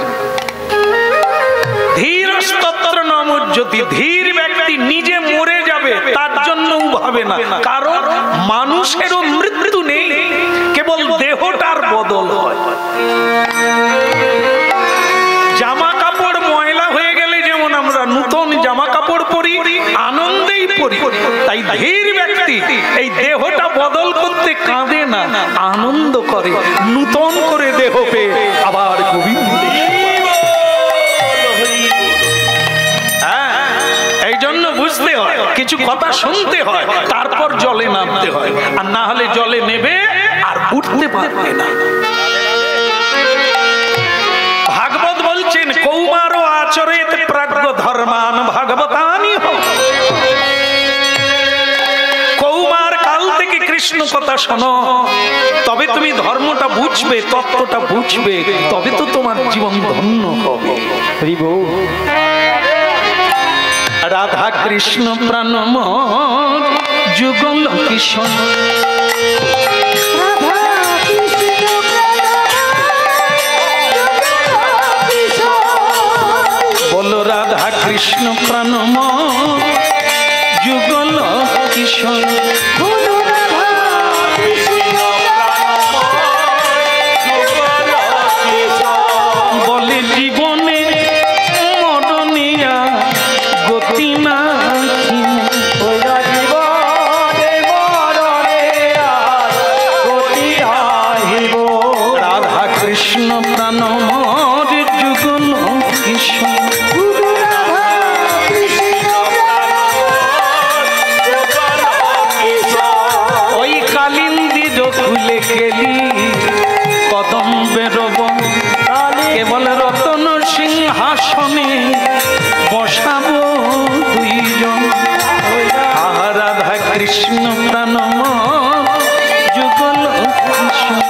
S1: ধীরস্তত্র ন মুহ্যতে। ধীর ব্যক্তি নিজে মরে যাবে তার জন্যও ভাবে না, কারণ মানুষেরও মৃত্যু নেই, কেবল দেহটার বদল হয়। জামা কাপড় ময়লা হয়ে গেলে যেমন আমরা নতুন জামা কাপড় পরি, আনন্দেই পরি, তাই ধীর ব্যক্তি এই দেহটা বদল করতে কাঁদে না, আনন্দ করে, নতুন করে দেহ পেয়ে আবার গোবিন্দ। এই জন্য বুঝতে হয়, কিছু কথা শুনতে হয়, তারপর জলে নামতে হয়, আর না হলে জলে নেবে আর উঠতে পারবে না। ভাগবত বলছেন কৌমার আচরেত প্রাজ্ঞ ধর্মান ভাগবতানি হো। কৌমার কাল থেকে কৃষ্ণ কথা শোনো, তবে তুমি ধর্মটা বুঝবে, তত্ত্বটা বুঝবে, তবে তো তোমার জীবন ধন্য হবে। রাধা কৃষ্ণ প্রাণ মোর যুগল কিশোর। বলো রাধা কৃষ্ণ প্রাণ মোর যুগল কিশোর। বলে জীবনে মরণিয়া গতি না, রাধা কৃষ্ণ প্রাণ মোর যুগল কিশোর। ওই কালিন্দির খুলে গেলি কদম বেরোব, কেবল রতন সিংহাসনে বসাবো দুইজন। রাধা কৃষ্ণ প্রাণ যুগল কিশোর।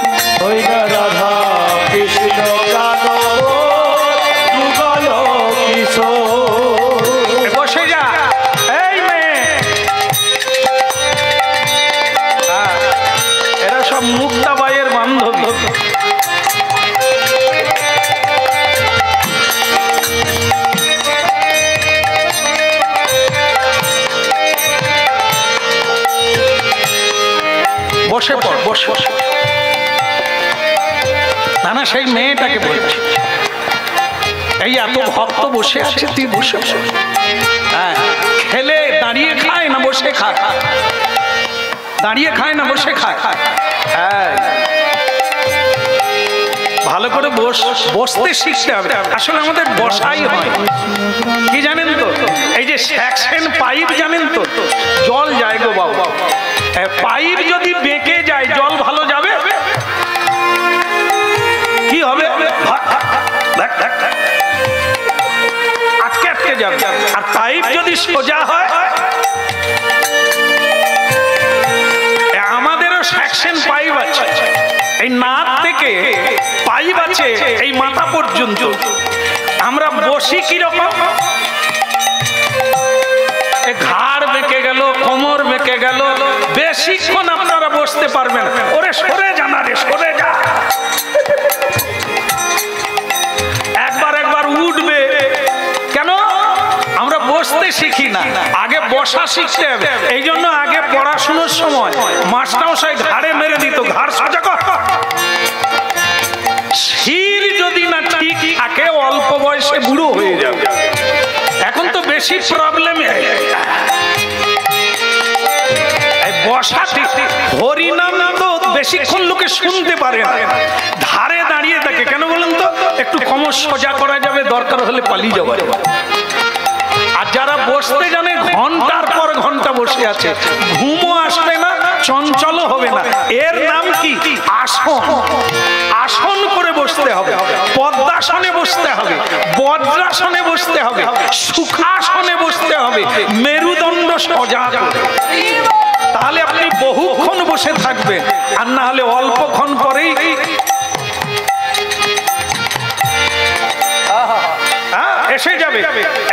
S1: রাধা কৃষ্ণ প্রাণ যুগল কিশোর। বসে যা, এই মেয়ে, এরা সব মুক্তাবাইয়ের বান্ধবী। বসে পড়, বসে। না না, সেই মেয়েটাকে বলছি, এই এত ভক্ত বসে আছে, তুই বসে। হ্যাঁ, খেলে দাঁড়িয়ে খায় না বসে খায়? দাঁড়িয়ে খায় না বসে খায়? হ্যাঁ, ভালো করে বসতে শিখতে হবে। আসলে আমাদের বসাই হয় কি জানেন তো, এই যে সেকশন পাইপ জানেন তো, জল যায় গো বাবা, পাইপ যদি বেঁকে যায় জল ভালো যাবে? কি হবে? আটকে আটকে যাবে। আর পাইপ যদি সোজা হয়, আমাদেরও সেকশন পাইপ আছে, এই নাক থেকে পাইপ আছে এই মাথা পর্যন্ত। আমরা বসি কিরকম? ঘাড় বেঁকে গেল, কোমর বেঁকে গেল, বেশিক্ষণ আপনারা বসতে পারবেন। ওরে সরে যা না রে, সরে যা। একবার একবার উঠবে কেন? আমরা বসতে শিখি না, আগে বসা শিখতে হবে। এই জন্য আগে পড়াশোনার সময় মাস্টারমশাই ঘাড়ে মেরে দিত, ঘাড় সোজা কর। শির যদি না ঠিক থাকে অল্প বয়সে বুড়ো হয়ে যাবে। এখন তো বেশি প্রবলেম, বসা ঠিক। হরিনাম তো বেশিক্ষণ লোকে শুনতে পারে না, ধারে দাঁড়িয়ে থাকে। কেন বলেন তো? একটু কম সোজা করা যাবে, দরকার হলে পালিয়ে যাওয়া যাবে। আর যারা বসতে জানে ঘন্টার পর ঘন্টা বসে আছে, ঘুমও আসবে না, চঞ্চলও হবে না। এর নাম কি? আসন। আসন করে বসতে হবে, পদ্মাসনে বসতে হবে, বজ্রাসনে বসতে হবে, সুখাসনে বসতে হবে, মেরুদণ্ড সোজা করে। তাহলে আপনি বহুক্ষণ বসে থাকবেন, আর না হলে অল্পক্ষণ পরেই এসে যাবে।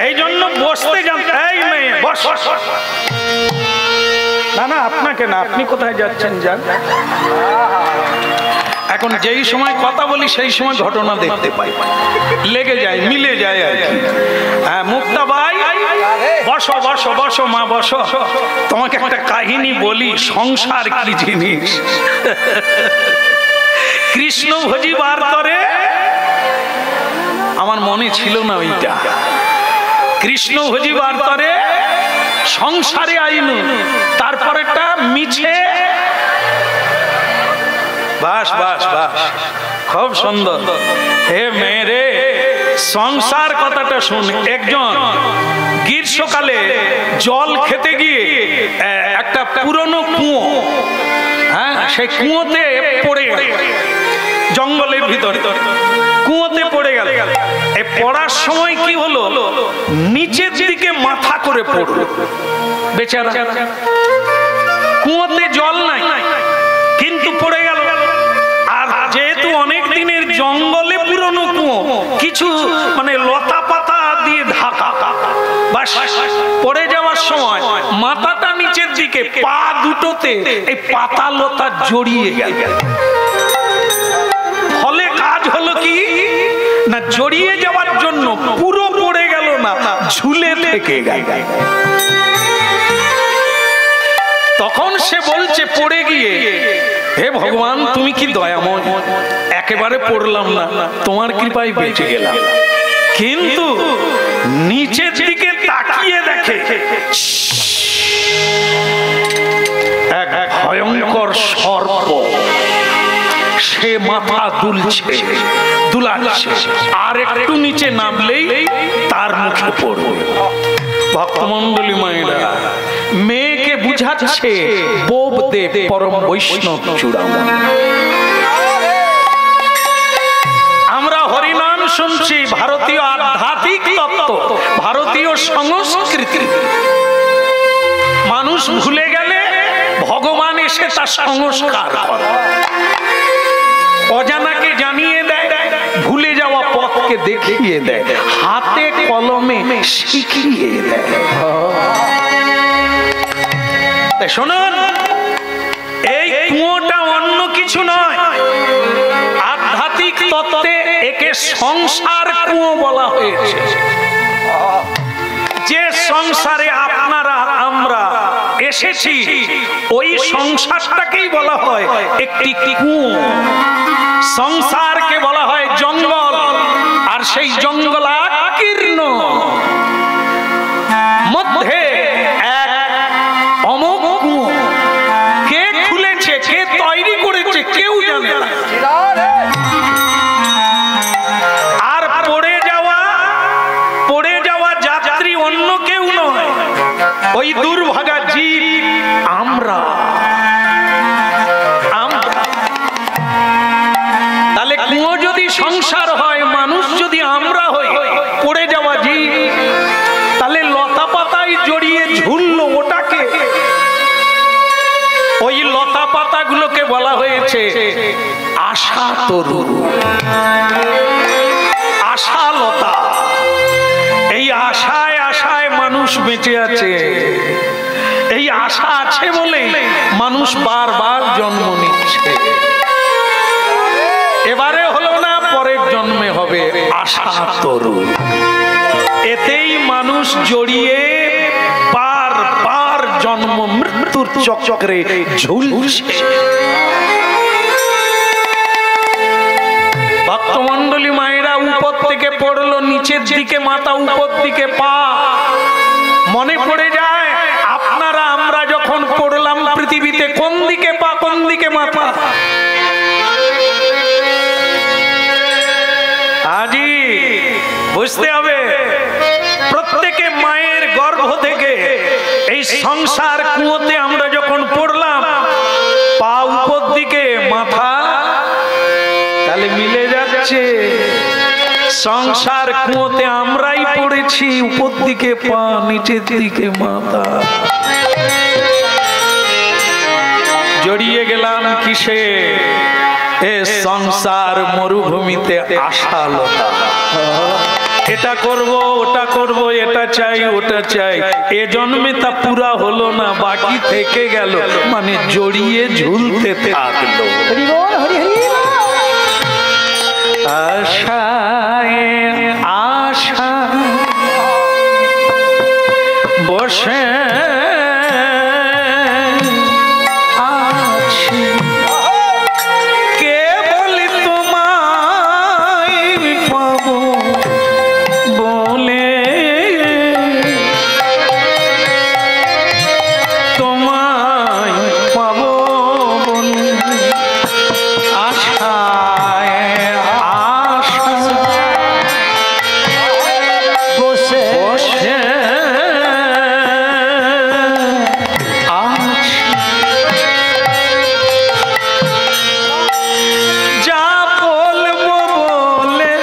S1: এই জন্য বসতে জানতে। এই মেয়ে বস। না না, আপনাকে না, আপনি কোথায় যাচ্ছেন যান। এখন যেই সময় কথা বলি সেই সময় ঘটনা দেখতে পাই, লেগে যায়, মিলে যায় আর কি। হ্যাঁ মুক্তা ভাই, বসো বসো বসো মা বসো। তোমাকে একটা কাহিনী বলি, সংসার কি জিনিস। কৃষ্ণ ভোজি বার করে, আমার মনে ছিল না ওইটা। কৃষ্ণ ভোজি বার করে সংসারে আইন, তারপরেটা মিছে। বাস বাস বাস, খুব সুন্দর। হে মেরে, সংসার কথাটা শুন। একজন গ্রীষ্মকালে জল খেতে গিয়ে একটা পুরনো কুয়ো, হ্যাঁ সেই কুয়োতে পড়ে গেল, জঙ্গলের ভিতরে কুয়োতে পড়ে গেল। এই পড়ার সময় কি হলো, নিচের দিকে মাথা করে পড়ল বেচারা। কুয়োতে জল নাই কিন্তু পড়ে গেল। আর যেহেতু অনেক দিনের জঙ্গলে পুরনো কুয়ো, কিছু মানে লতা পাতা দিয়ে ঢাকা, বাস পড়ে যাওয়ার সময় মাথাটা নিচের দিকে, পা দুটোতে এই পাতা লতা জড়িয়ে গেল। ফলে কাজ হলো কি না, জড়িয়ে যাওয়ার জন্য পুরো পড়ে গেল না, ঝুলে থেকে গেল। তখন সে বলছে পড়ে গিয়ে, হে ভগবান তুমি কি দয়াময়, একেবারে পড়লাম না, তোমার কৃপায় বেঁচে গেলাম। কিন্তু নিচের দিকে তাকিয়ে দেখে এক ভয়ঙ্কর সর্প, সে মাথা দুলছে দুলাচ্ছে, আর একটু নিচে নামলেই তার মুখে পড়বে। ভক্তমন্ডলী মায়েরা, মেয়েকে বুঝাচ্ছে বোব দেব পরম বৈষ্ণব চূড়ামণি। আমরা হরিনাম শুনছি, ভারতীয় আধ্যাত্মিক তত্ত্ব, ভারতীয় সংস্কৃতি। মানুষ ভুলে গেলে ভগবান এসে তার সংস্কার করে, অজানাকে জানিয়ে দেয়, ভুলে যাওয়া পথকে দেখিয়ে দেয়, হাতে কলমে শিখিয়ে দেয়। শুনুন, এই কুয়োটা অন্য কিছু নয়, আধ্যাত্মিক তত্ত্বে একে সংসার কুয়ো বলা হয়েছে। যে সংসারে আপনারা আমরা এসেছি, ওই সংসারটাকেই বলা হয় একটি কুয়ো। সংসারকে বলা হয় জঙ্গল, আর সেই জঙ্গলাকীর্ণ মধ্যে এক অমোঘ কুয়ো। কে খুলেছে, কে তৈরি করেছে, কেউ জানে না। আর পড়ে যাওয়া যাত্রী অন্য কেউ নয়, ওই দুর্ভাগা জীব আমরা। তাহলে কুয়ো যদি সংসার হয়, মানুষ যদি আমরা হই, পড়ে যাওয়া জীব, তাহলে লতা পাতায় জড়িয়ে ঝুললো ওটাকে। ওই লতা পাতাগুলোকে বলা হয়েছে আশা তরু, আশা লতা। এই আশায় আশায় মানুষ বেঁচে আছে। এই আশা আছে বলে মানুষ বারবার জন্ম নিচ্ছে। এবারে হলো না, পরের জন্মে হবে আশা তরু। এতেই মানুষ জড়িয়ে বার বার জন্ম মৃত্যুর চক্রে ঝুলছে। ভক্তমন্ডলী মায়েরা উপর থেকে পড়লো, নিচের দিকে মাথা, উপর দিকে পা। মনে পড়ে যায় আপনারা আমরা যখন পড়লাম পৃথিবীতে, কোন দিকে পা কোন দিকে মাথা। আজি বুঝতে হবে, প্রত্যেকে মায়ের গর্ভ থেকে এই সংসার কুয়োতে আমরা যখন পড়লাম, পা উপর দিকে মাথা, তাহলে মিলে যাচ্ছে। সংসার কুয়োতে আমরাই পড়েছি, উপর দিকে পা নিচের দিকে মাথা। জড়িয়ে গেলাম কিসে? এ সংসার মরুভূমিতে আশালতা। এটা করব ওটা করব, এটা চাই ওটা চাই, এ জন্মে তা পুরা হলো না, বাকি থেকে গেল, মানে জড়িয়ে ঝুলতে থাকলো। আশায় আশা বসে আছি, কে বলি তোমায় পাবো বলে, তোমায় পাবো বলে আশায় বসে বসে আছি। যা বলবো বলে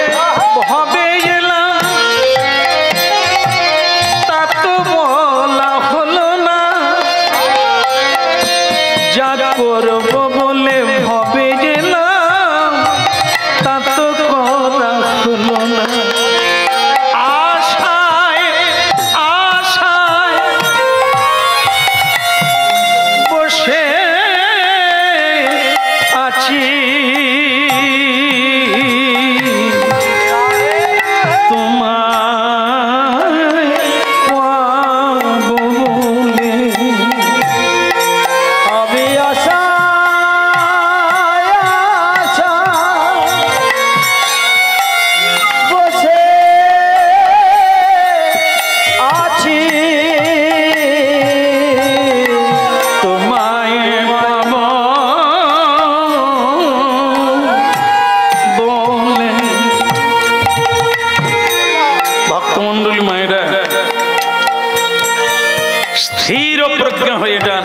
S1: ভবে এলাম, তা তো বলা হলো না। যা করবো বলে ভবে গেলাম, তা তো করা হলো না। আশায় আশায় বসে আছি, তোমায় পাবো বলে।
S2: আমি আশায় আশায় বসে আছি,
S1: তোমায় পাবো বলে। ভক্তমন্ডলী মায়েরা স্থির প্রজ্ঞা হয়ে যান,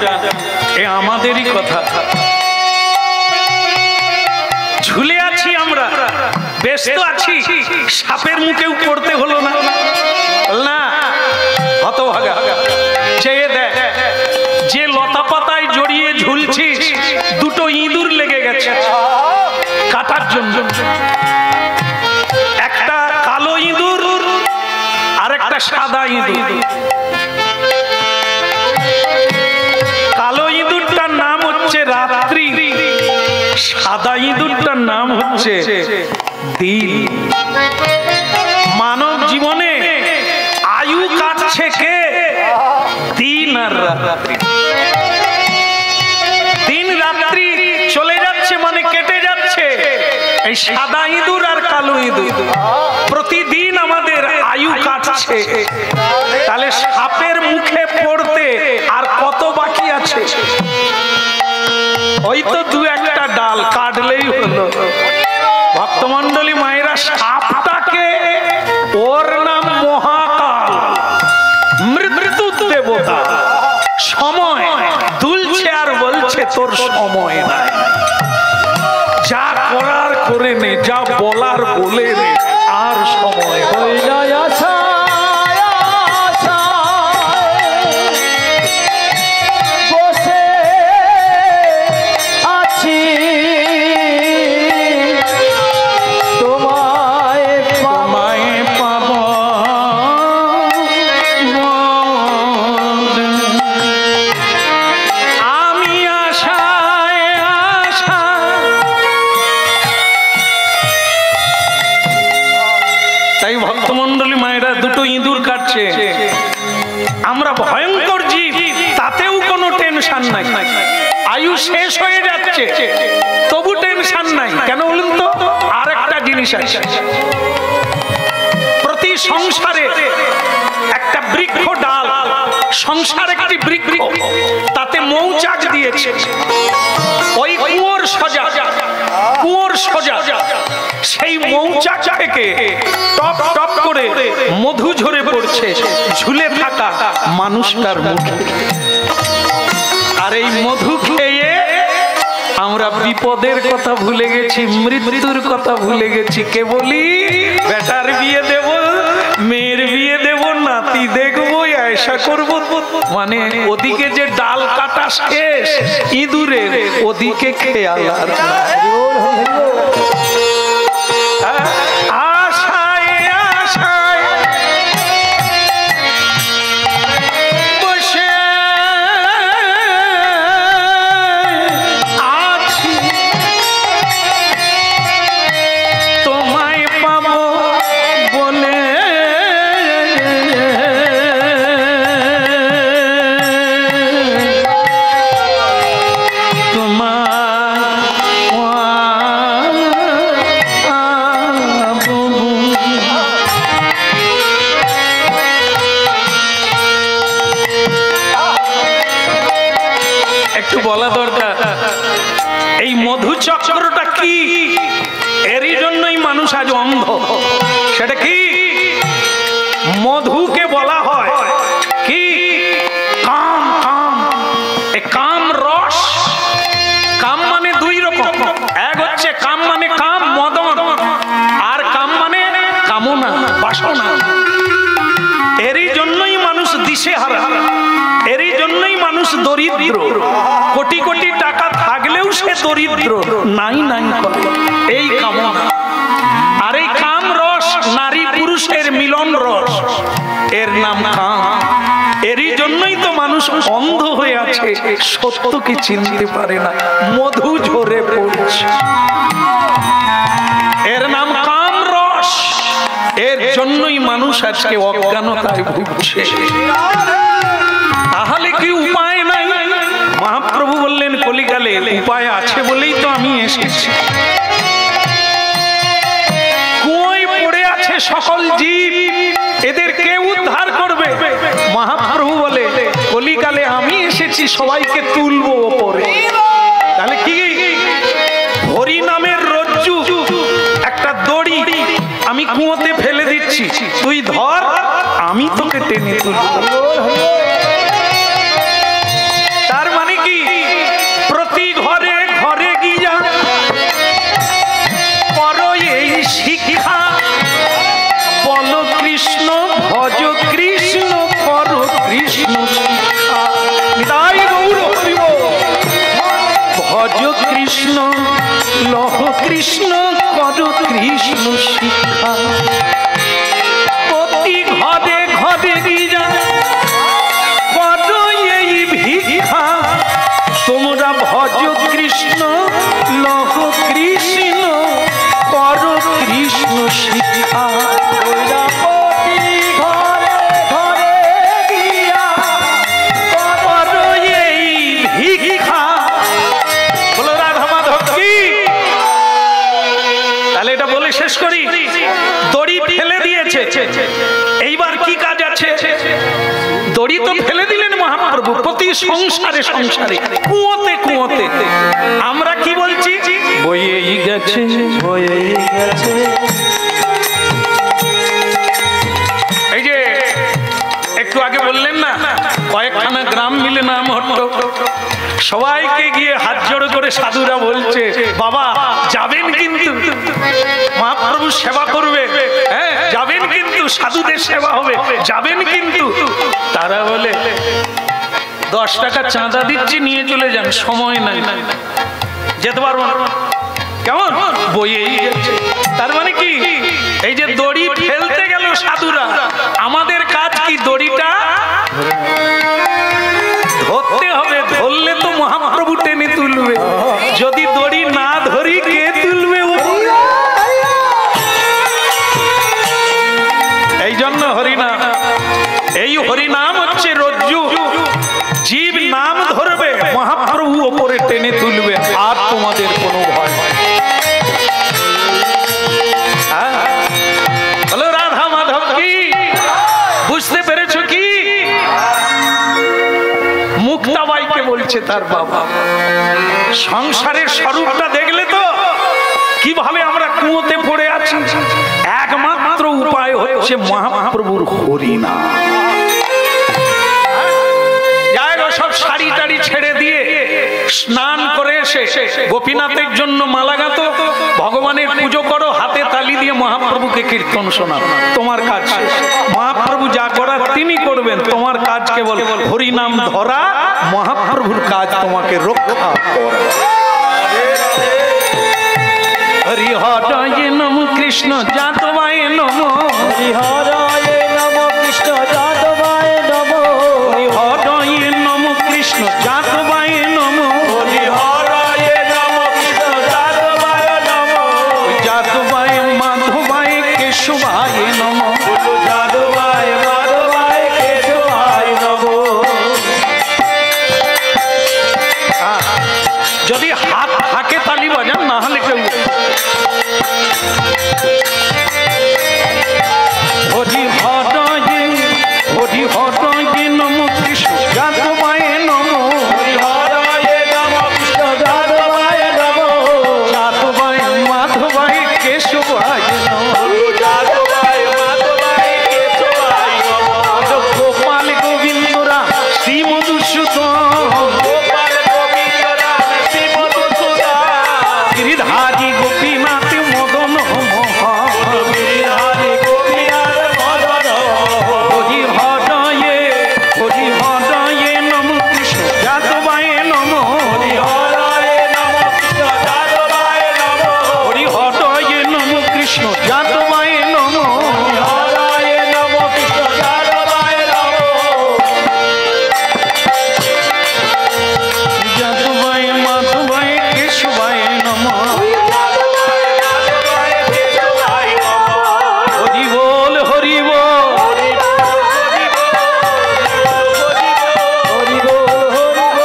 S1: এ আমাদেরই কথা। ঝুলে আছি আমরা, ব্যস্ত আছি, সাপের মুখেও পড়তে হলো না। না হতভাগা, চেয়ে দেখ, যে লতা পাতায় জড়িয়ে ঝুলছিস, দুটো ইঁদুর লেগে গেছে কাটার জন্য। একটা কালো ইঁদুর আর একটা সাদা ইঁদুর। কালো ইঁদুরটার নাম হচ্ছে রাত্রি, সাদা ইঁদুরটার নাম হচ্ছে দিন। মানব জীবনে আয়ু কাটছে কে? দিন আর রাত্রি। দিন রাত্রি চলে যাচ্ছে মানে কেটে যাচ্ছে। এই সাদা ইঁদুর আর কালো ইঁদুর প্রতিদিন আমাদের আয়ু কাটছে। তাহলে সাপের মুখে পড়তে আর কত বাকি আছে? হয়তো দু একটা ডাল কাটলেই হলো। ভক্তমন্ডলী মায়েরা, সাপটাকে ওর নাম মহাকাল, মৃত্যু দেবতা। সময় দুলছে আর বলছে তোর সময় নাই, যা করার করে নে, যা বলার বলে নে, আর সময়
S2: হইল আশায় আশায় বসে আছি, তোমায়
S1: তোমায় পাবো বলে। আমি আশায় আশায়, তাই যাচ্ছে, আমরা ভয়ঙ্কর জীব, তাতেও কোনো টেনশন নাই। আয়ু শেষ হয়ে যাচ্ছে, তবু টেনশন নাই। কেন বলুন তো? আর একটা জিনিস আছে, প্রতি সংসারে একটা বৃক্ষ ডাল, সংসার একটি বৃক্ষ, তাতে মৌচাক দিয়েছে। ওই কুয়োর সোজা সেই মৌচাক থেকে টপ টপ করে মধু ঝরে পড়ছে ঝুলে থাকা মানুষটার মুখে। আর এই মধু খেয়ে আমরা বিপদের কথা ভুলে গেছি, মৃত্যুর কথা ভুলে গেছি। কে বলি বেটার বিয়ে দেব, মেয়ের বিয়ে দেব, নাতি দেখবো, আয়সা করব। মানে ওদিকে যে ডাল কাটা শেষ ইঁদুরের, ওদিকে খেয়াল আর আশায় আশায় বসে আছি, তোমায় পাবো বলে বলা দরকার। এই মধু চক্রটা কি? এরই জন্যই মানুষ আজ অন্ধ। সেটা কি? মধুকে বলা হয় কি? কাম। কাম, এই কাম রস। কাম মানে দুই রকম, এক হচ্ছে কাম মানে কাম মদন, আর কাম মানে কামনা, বাসনা। এরই জন্যই মানুষ দিশেহারা, এরই জন্যই মানুষ দরিদ্র। কোটি কোটি টাকা থাকলেও সে দরিদ্র, নাই করে এই কামনা। আর এই কাম রস নারী পুরুষের মিলন রস, এর নাম কাম। এরই জন্যই তো মানুষ অন্ধ হয়ে আছে, সত্যকে চিনতে পারে না, মধু ঝরে পড়ছে। এর নাম কাম রস। এর জন্যই মানুষ আজকে অজ্ঞানতায় ভুগছে। তাহলে কি উপায় নাই? মহাপ্রভু বললেন কলিকালে উপায় আছে বলেই তো আমি এসেছি। কুয়োয় পড়ে আছে সকল জীব, এদের কে উদ্ধার করবে? মহাপ্রভু বলে কলিকালে আমি এসেছি সবাইকে তুলবো ওপরে। তাহলে কি? হরি নামের রজ্জু, একটা দড়ি আমি কুয়োতে ফেলে দিচ্ছি, তুই ধর, আমি তোকে টেনে তুলবো। তার মানে কি? প্রতি ঘরে ঘরে গিয়া পর এই শিক্ষা, বল কৃষ্ণ ভজ কৃষ্ণ কর কৃষ্ণ শিক্ষা। তাই ভজ কৃষ্ণ লহ কৃষ্ণ কর কৃষ্ণ শিক্ষা। প্রতি ঘরে ঘরে গিয়া কর এই ভিক্ষা, তোমরা ভজ কৃষ্ণ লহ কৃষ্ণ কর কৃষ্ণ শিক্ষা। শেষ করি। দড়ি ফেলে দিয়েছে, এইবার কি কাজ আছে? দড়ি তো ফেলে দিলেন মহাপ্রভু প্রতি সংসারে সংসারে, কুয়োতে কুয়োতে। আমরা কি বলছি? বয়েই গেছে, বয়েই গেছে। এই যে একটু আগে বললেন না, কয়েকখানা গ্রাম মিলে নাম হতো, সবাইকে গিয়ে হাত জোড় করে সাধুরা বলছে বাবা যাবেন কিন্তু, মহাপ্রভু সেবা করবে, হ্যাঁ যাবেন কিন্তু, সাধুদের সেবা হবে, যাবেন কিন্তু। তারা বলে 10 টাকা চাঁদা দিচ্ছি, নিয়ে চলে যান, সময় নাই, যেতে পারবো না। কেমন? বইয়েই গেছে। তার মানে কি? এই যে দড়ি ফেলতে গেল সাধুরা, আমাদের কাজ কি? দড়িটা ধরতে হবে, ধরলে তো মহাপ্রভু টেনে তুলবে। যদি দড়ি না ধরি কে তুলবে? এই জন্য হরিনাম বলছে তার বাবা। সংসারের স্বরূপটা দেখলে তো কিভাবে আমরা কুয়োতে পড়ে আছি। একমাত্র উপায় হচ্ছে মহাপ্রভুর হরিনাম। সব শাড়ি টাড়ি ছেড়ে দিয়ে স্নান করে এসে গোপীনাথের জন্য মালা গাঁথো, ভগবানের পুজো করো, হাতে তালি দিয়ে মহাপ্রভুকে কীর্তন শোনাও, তোমার কাজ শেষ। মহাপ্রভু যা করার তিনি করবেন, তোমার কাজ কেবল হরিনাম ধরা, মহাপ্রভুর কাজ তোমাকে রক্ষা করা। হরি হরায় নম কৃষ্ণ যাদবায় নম,
S2: হরি হরায় নম কৃষ্ণ যাদবায় নম,
S1: হরি হরায় নম কৃষ্ণ যাদবায় নম,
S2: হরি হরায় নম কৃষ্ণ যাদবায় নম,
S1: যাদবায় মাধবায় কেশবায় নম,
S2: যাদবায় মাধবায় কেশবায় নম।
S1: যদি হাত থাকে তালি বাজান, না হলে কেউ। হরি হরায় নম কৃষ্ণ যাদবায় নম,
S2: হরি হরায় নম কৃষ্ণ যাদবায় নম,
S1: যাদবায় মাধবায় কেশবায় নম,
S2: যাদবায় মাধবায় কেশবায় নম,
S1: গোপাল গোবিন্দরা শ্রী মধুসূদন,
S2: গোপাল গোবিন্দ রাম শ্রী মধুসূদন,
S1: গিরিধারী গোপীনাথ মদন মোহন,
S2: গিরিধারী গোপীনাথ মদন মোহন।
S1: হরি হরায় নম কৃষ্ণ যাদবায় নম,
S2: হরি হরায় নম কৃষ্ণ যাদবায় নম,
S1: হরি হরায় নম কৃষ্ণ যাদবায় নম,
S2: হরি হরায় নম কৃষ্ণ যাদবায় নম,
S1: যাদবায় মাধবায় কেশবায় নম,
S2: যাদবায় মাধবায় কেশবায় নম।
S1: হরি বল হরি বল,
S2: হরি বল হরি বল হরি বল হরি বল,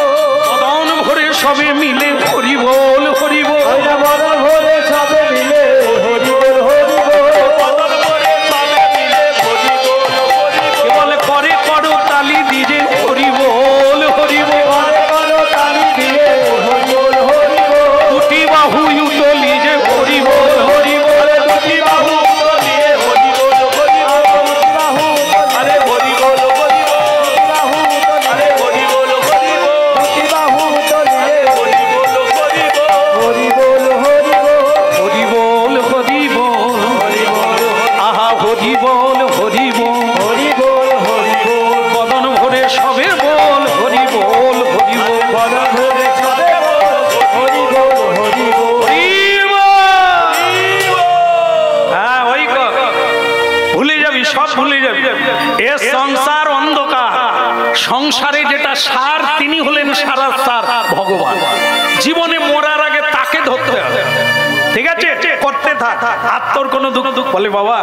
S1: মদন ভরে সবে মিলে হরি বল হরি বল,
S2: হরি বল হরে সবে মিলে হরি বল হরি বল, বদন করে সবে মিলে হরি বল হরি বল,
S1: কেবল করে করো তালি দিয়ে হরি বল হরি বল,
S2: করে করো তালি দিয়ে হরি বল হরি বল,
S1: দুটি বাহু উতলি যে হরি বল হরি বল,
S2: দুটি বাহু দিয়ে হরি বল হরি বল, বাহু আরে হরি বল হরি বল, বাহু আরে হরি বল হরি বল, দুটি বাহু দিয়ে হরি বল হরি বল, হরি বল হরি বল,
S1: হরি বল হরি বল, আহা হরি বল হরি বল,
S2: হরি বল হরি বল,
S1: বদন ভরে সবে বল হরি বল হরি বল,
S2: বদন ভরে সবে বল হরি বল হরি বল,
S1: হ্যাঁ ওই ভুলে যাবি, সব ভুলে যাবি। এ সংসার অন্ধকার, সংসারে যেটা সার তিনি হলেন সারা সার ভগবান। জীবনে মরার আগে তাকে ধরতে হবে, ঠিক আছে? করতে থাক, আর তোর কোনো দুঃখ বলে বাবা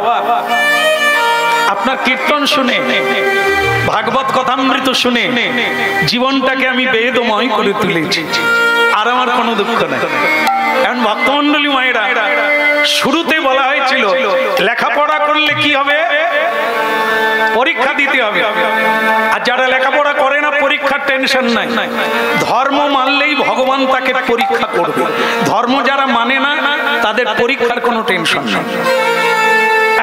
S1: আপনার কীর্তন শুনে, ভাগবত কথামৃত শুনে জীবনটাকে আমি বেদময় করে তুলেছি, আর আমার কোনো দুঃখ নেই। এখন ভক্তমণ্ডলী মায়েরা, শুরুতে বলা হয়েছিল লেখাপড়া করলে কি হবে, পরীক্ষা দিতে হবে। আর যারা লেখাপড়া করে না, পরীক্ষার টেনশন নাই, ধর্ম মানলেই ভগবান তাকে পরীক্ষা করবে। ধর্ম যারা মানে না, তাদের পরীক্ষার কোনো টেনশন নেই।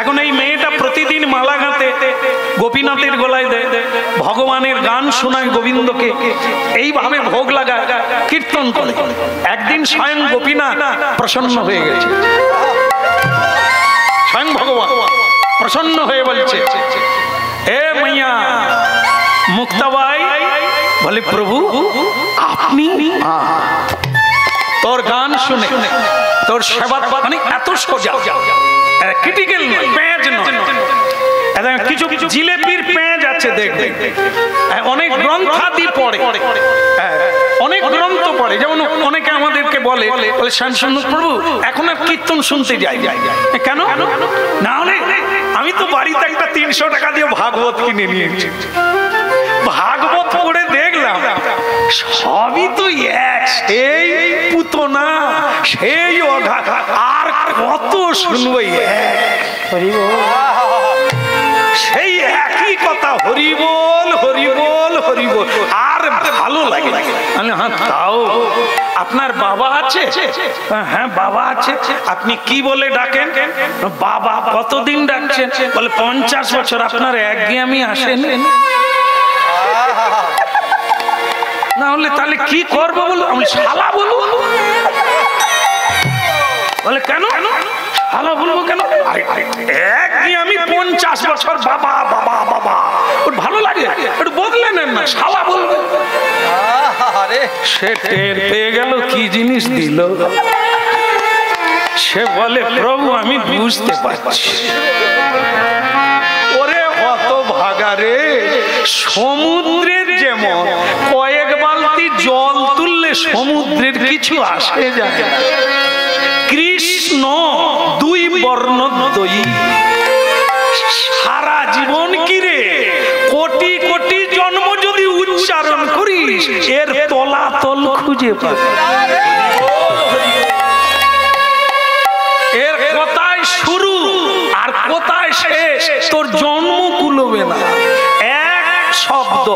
S1: এখন এই মেয়েটা প্রতিদিন মালা গাঁথে, গোপীনাথের গলায় দেয়, ভগবানের গান শোনায় গোবিন্দকে, এইভাবে ভোগ লাগায়, কীর্তন করে। একদিন স্বয়ং গোপীনাথ প্রসন্ন হয়ে গেছে, স্বয়ং ভগবান প্রসন্ন হয়ে বলছে, এ মাইয়া মুক্তাবাই, বলে প্রভু আপনি? তোর গান শুনে, তোর সেবা, মানে এত সোজা, ক্রিটিক্যাল নয়, পেঁয়াজ নয়, কিছু কিছু জিলেপির পেঁয়াজ আছে, দেখবে অনেক গ্রন্থাদি পড়ে, অনেক গ্রন্থ পড়ে। যেমন অনেকে আমাদেরকে বলে শ্যামসুন্দর প্রভু এখন আর কীর্তন শুনতে যাই, কেন? না হলে আমি তো বাড়িতে একটা 300 টাকা দিয়ে ভাগবত কিনে নিয়েছি, ভাগবত পড়ে দেখলাম সবই তো এক, সেই পুতনা, সেই অঘা, আর কত শুনবো, সেই একই কথা, হরি বল হরি বল হরি বল, আর ভালো লাগে লাগে। হ্যাঁ তাও আপনার বাবা আছে? হ্যাঁ বাবা আছে। আপনি কি বলে ডাকেন? বাবা। কতদিন ডাকছেন? বলে 50 বছর। আপনার একঘেয়েমি আসেন না হলে তাহলে কি করবো বলো? আমি শালা বলবো। বলে কেন শালা বলবো কেন? আমি 50 বছর বাবা বাবা বাবা, ওর ভালো লাগে, একটু বদলে নেন না, শালা বলবো। সে টের পেয়ে গেল কি জিনিস দিল। সে বলে প্রভু আমি বুঝতে পারছি। ওরে অত ভাগারে, সমুদ্রের যেমন কয়েক বালতি জল তুললে সমুদ্রের কিছু আসে যায়, কৃষ্ণ দুই বর্ণদ্বয়ী। সারা জীবন কিরে কোটি কোটি জন্ম যদি উচ্চারণ করিস এর তলাতল খুঁজে পাবি। এর কোথায় শুরু আর কোথায় শেষ তোর জন্ম কুলবে না। এক শব্দ,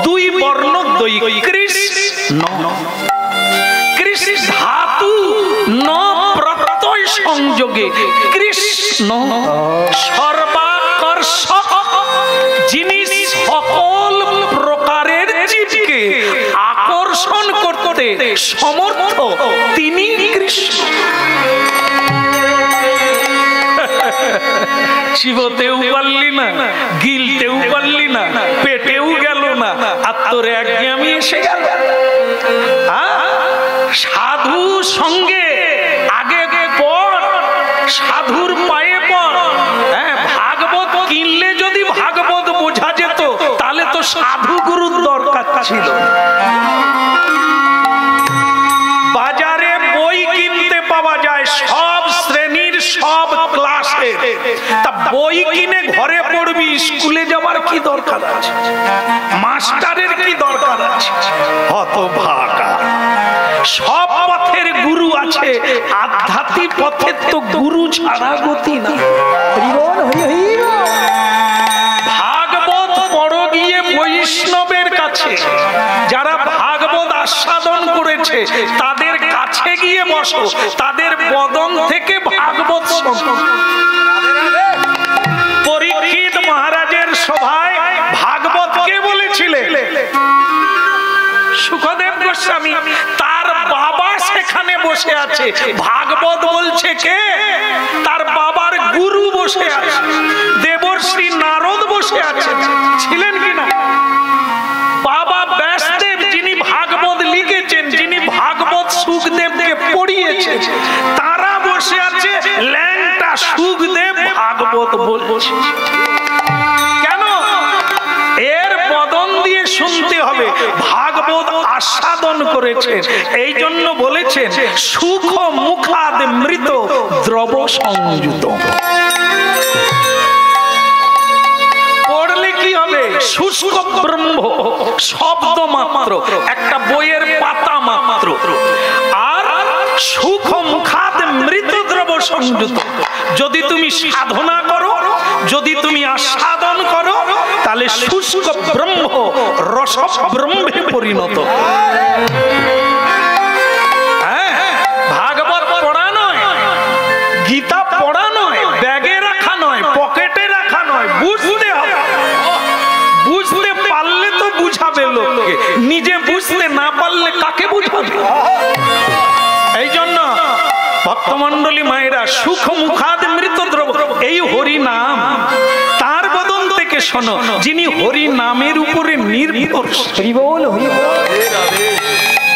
S1: দুই বর্ণদ্বয়ী, কৃষ্ণ। কৃষ্ণ ধাতু ন প্রত্যয় সংযোগে কৃষ্ণ সর্বাকর্ষক, যিনি সকল প্রকারের জীবকে আকর্ষণ করতে সমর্থ, তিনি কৃষ্ণ। চিবোতেও পারলি না, গিলতেও পারলি না, পেটেও গেল না, আর তোর একঘেয়েমি এসে গেল। সাধু সঙ্গে আগে পড়, সাধুর পায়ে পড়। হ্যাঁ, ভাগবত কিনলে যদি ভাগবত বোঝা যেত তাহলে তো সাধু গুরুর দরকার ছিল। বাজারে বই কিনতে পাওয়া যায় সব শ্রেণীর সব ক্লাসের, তা বই কিনে ঘরে পড়বি, স্কুলে যাবার কি দরকার আছে? মাস্টারের কি দরকার আছে? হতভাগা। সব পথের গুরু আছে, আধ্যাত্মিক পথের তো গুরু ছাড়া গতি না। ভাগবত পড়ো গিয়ে বৈষ্ণবের কাছে, যারা ভাগবত আস্বাদন করেছে তাদের কাছে গিয়ে বসো, তাদের বদন থেকে ভাগবত শোনো। পরীক্ষিত মহারাজের সভায় ভাগবত কে বলেছিলেন? সুখদেব গোস্বামী। তার বাবা সেখানে বসে আছে, ভাগবত বলছে কে? তার বাবার গুরু বসে আছে, দেবর্ষি নারদ বসে আছে। ছিলেন কিনা? বাবা ব্যাসদেব যিনি ভাগবত লিখেছেন, যিনি ভাগবত সুখদেবকে পড়িয়েছেন, তারা বসে আছে। ল্যাংটা সুখদেব ভাগবত বলছে। কেন? এর বদন দিয়ে শুনতে হবে ভাগবত আস্বাদন করেছে, এই জন্য বলেছেন সুখ মুখাদ মৃত দ্রব সংযুত। পড়লে কি হবে? শুষ্ক ব্রহ্ম শব্দ মাত্র, একটা বইয়ের পাতা মাত্র। আর সুখ মুখাদ মৃত দ্রব সংযুত। যদি তুমি সাধনা করো, যদি তুমি আস্বাদন করো, তাহলে শুষ্ক ব্রহ্ম রস ব্রহ্মে পরিণত। ভাগবত পড়া নয়, গীতা পড়া নয়, ব্যাগে রাখা নয়, পকেটে রাখা নয়, বুঝতে হবে। বুঝতে পারলে তো বুঝাবে লোককে, নিজে বুঝতে না পারলে কাকে বুঝাবে? এই জন্য ভক্তমন্ডলী মায়েরা, সুখ মুখাদ মৃত দ্রব, এই হরি নাম তার বদন থেকে শোনো, যিনি হরি নামের উপরে নির্ভরশীল।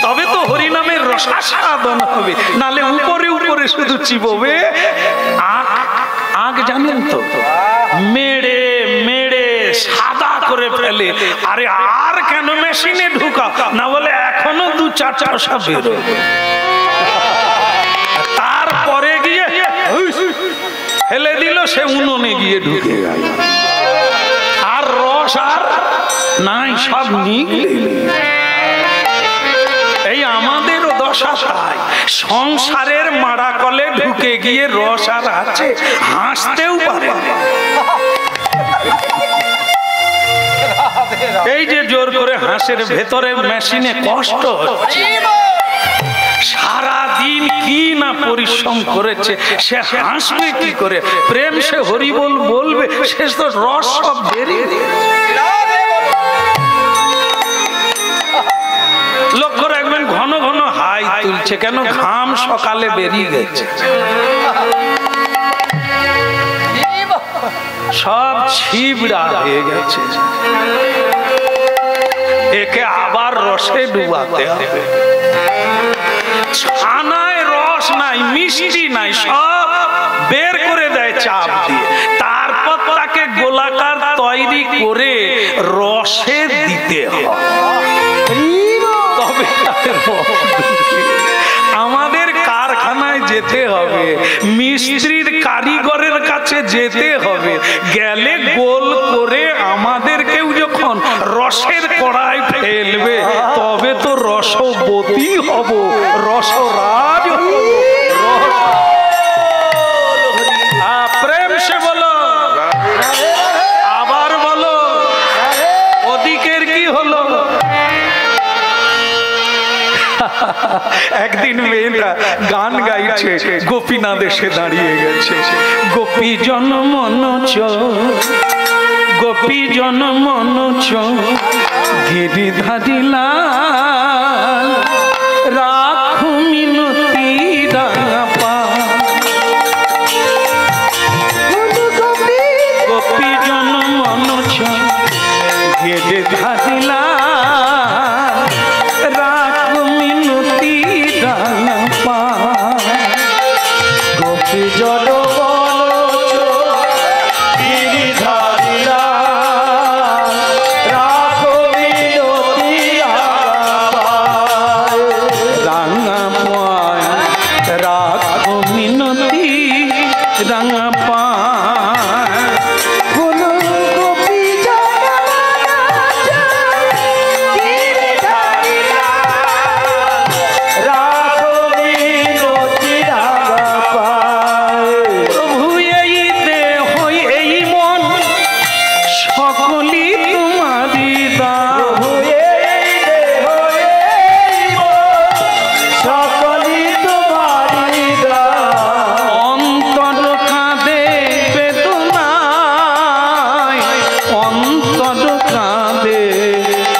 S1: তবে তো হরি নামের রসাস্বাদন হবে, নালে উপরে উপরে শুধু চিবোবে। আগ জানেন তো, মেড়ে মেড়ে সাদা করে ফেলে। আরে আর কেন মেশিনে ঢুকা? না বলে এখনো 2-4 পয়সা বেরোয়। তারপরে গিয়ে ফেলে দিল, সে উনুনে গিয়ে ঢুকে গেল। আর রস আর নাই, সব নিগলে। এই আমাদেরও দশা তাই। সংসারের মারা কলে ঢুকে গিয়ে রস আর আছে, হাসতেও পারে। এই যে জোর করে হাঁসের ভেতরে মেশিনে কষ্ট হচ্ছে, সারা দিন কি না পরিশ্রম করেছে, সে হাসবে কি করে? প্রেম সে হরিবোল বলবে, শেষ তো রস সব বেরিয়ে লক্ষ্য রাখবেন। ঘন ঘন হাই তুলছে কেন? ঘাম সকালে বেরিয়ে গেছে, সব ছিবড়া হয়ে গেছে, একে আবার রসে ডুবাতে হবে। ছানায় রস নাই, মিষ্টি নাই, সব বের করে দেয় চাপ দিয়ে, তারপর তাকে গোলাকার তৈরি করে রসে দিতে হয়, তবে আমাদের কারখানায় যেতে হবে, মিস্ত্রির কারিগরের কাছে যেতে হবে, গেলে গোল করে আমাদেরকেও যখন রসের কড়াই ফেলবে তবে তো রসবতী হব, রসরাজ হব। প্রেম সে বলো, আবার বলো, ওদিকের কি হলো? একদিন মেয়েটা গান গাইছে, গোপীনাথ এসে দাঁড়িয়ে গেছে। গোপী জন মনোচ, গোপী জন মনোচ, গিরিধারী লাল, রাখো মিনতি রাপা। গোপী জন মনোচ, গিরিধারী লাল,
S2: গোপী জন মনোজ, গিরিধারী লাল, রাখো মিনতি রাপায়।
S1: রাঙা পায়, রাখো মিনতি রাঙা পায়।
S2: বলো গোপী জন মনোজ, গিরিধারী লাল, রাখো মিনতি রাপায়।
S1: প্রভু এই দেহ এই মন সকলি তোমারি দান,
S2: সকলি তোমারি দান।
S1: অন্তর কাঁদে বেদনায়, অন্তর কাঁদে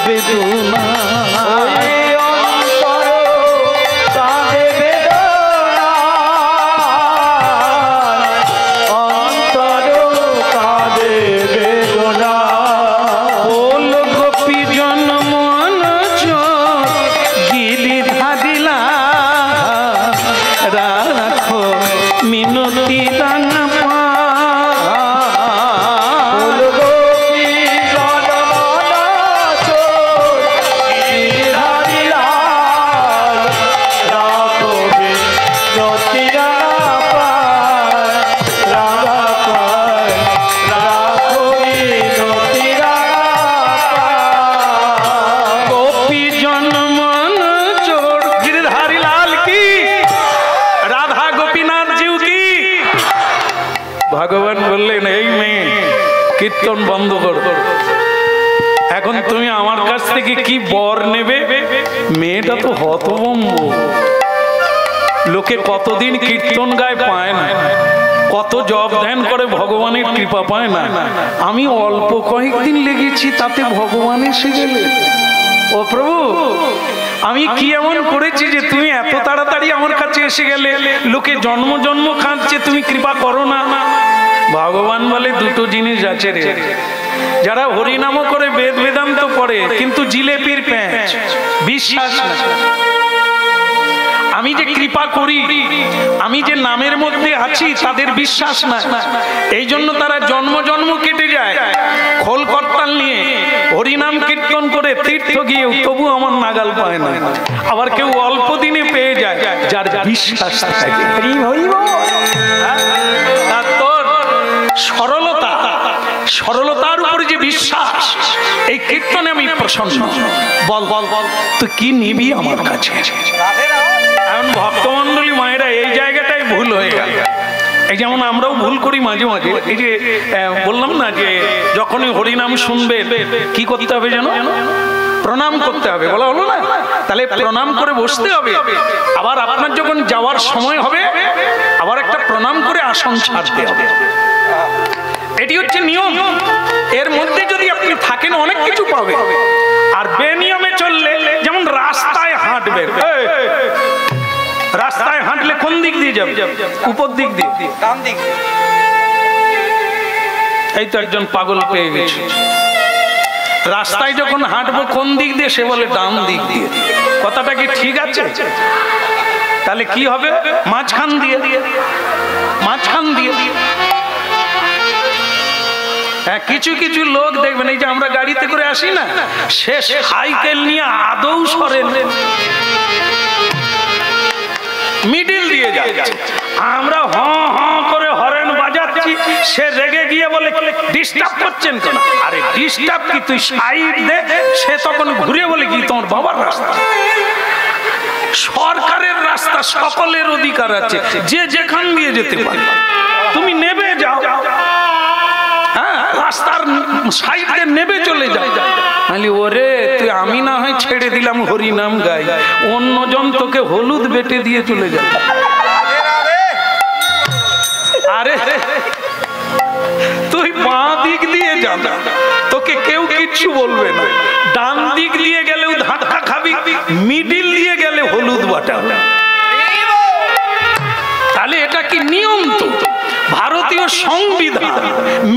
S1: বেদনায়।
S2: অন্তর কাঁদে বেদনায়, অন্তর কাঁদে বেদনায়।
S1: বল গোপী জন মনোজ, গিরিধারী লাল, রাখো মিনতি রাঙা পায়।
S2: গোপী জন মনোজ, গিরিধারী লাল, রাখো মিনতি রাঙা পায়, রাঙা পায়, রাখো মিনতি রাঙা পায়।
S1: গোপী জন মনোজ, গিরিধারী লাল কি, রাধা গোপীনাথ জিউ কি। ভগবান বললেন, এই মেয়ে কীর্তন বন্ধ করো, এখন তুমি আমার কাছ থেকে কি বর নেবে? মেয়েটা তো হতভম্ব, লোকে কতদিন কীর্তন গায় পায় না, কত জপ ধ্যান করে ভগবানের কৃপা পায় না, আমি অল্প কয়েকদিন লেগেছি তাতে ভগবান এসে গেলে। ও প্রভু, আমি কি এমন করেছি যে তুমি এত তাড়াতাড়ি আমার কাছে এসে গেলে? লোকে জন্ম জন্ম কাঁদছে, তুমি কৃপা করো না। ভগবান বলে, দুটো জিনিস আছে রে, যারা হরিনামও করে বেদ বেদান্ত পড়ে কিন্তু জিলেপির প্যাঁচ, বিশ্বাস না। আমি যে কৃপা করি, আমি যে নামের মধ্যে আছি, তাদের বিশ্বাস না। এই জন্য তারা জন্ম জন্ম কেটে যায় খোল করতাল নিয়ে হরিনাম কীর্তন করে তীর্থ গিয়েও তবু আমার নাগাল পায় না। আবার কেউ অল্প দিনে পেয়ে যায় যার বিশ্বাস থাকে। আর তোর সরলতা, সরলতার উপরে যে বিশ্বাস, এই কীর্তনে আমি প্রসন্ন। বল বল বল, তুই কি নিবি আমার কাছে? এখন ভক্তমন্ডলী মায়েরা, এই জায়গাটাই ভুল হয়ে গেল। এই যেমন আমরাও ভুল করি মাঝে মাঝে, এই যে বললাম না যে যখনই হরিনাম শুনবে কি করতে হবে যেন, প্রণাম করতে হবে, বলা হলো না? তাহলে প্রণাম করে বসতে হবে, আবার আপনার যখন যাওয়ার সময় হবে আবার একটা প্রণাম করে আসন ছাড়তে হবে। এটি হচ্ছে নিয়ম। এর মধ্যে যদি আপনি থাকেন অনেক কিছু পাবে। আর বেনিয়মে চললে, যেমন রাস্তায় হাঁটবে, রাস্তায় হাঁটলে কোন দিক দিয়ে যাবে? উপর দিক দিয়ে, ডান দিক। এই তো একজন পাগল পেয়ে গেছে। রাস্তায় যখন হাঁটবো কোন দিক দিয়ে? সে বলে ডান দিক দিয়ে। কথাটা কি ঠিক আছে? তাহলে কি হবে? মাঝখান দিয়ে, মাঝখান দিয়ে। হ্যাঁ, কিছু কিছু লোক দেখবেন, এই যে আমরা গাড়িতে করে আসি না, সে সাইকেল নিয়ে আদৌ সরে মিডিল দিয়ে যাচ্ছে। আমরা হ হ করে হরেন বাজাচ্ছি, সে রেগে গিয়ে বলে ডিস্টার্ব করছেন কেন? আরে ডিস্টার্ব কি, তুই সাইড দে। সে তখন ঘুরে বলে কি তোমার বাবার রাস্তা? সরকারের রাস্তা, সকলের অধিকার আছে, যে যেখান দিয়ে যেতে পারে, তুমি নেবে যাও। হ্যাঁ, রাস্তার সাইডে নেবে চলে যাও। ওরে তুই, আমি না হয় ছেড়ে দিলাম হরিনাম গাই, অন্যজন তোকে হলুদ বেটে দিয়ে চলে যাবে। আরে তুই বাঁ দিক দিয়ে যা, তোকে কেউ কিচ্ছু বলবে না। ডান দিক দিয়ে গেলেও ধাক্কা খাবি, মিডিল দিয়ে গেলে হলুদ বাটা। তাহলে এটা কি নিয়ম? তো ভারতীয় সংবিধান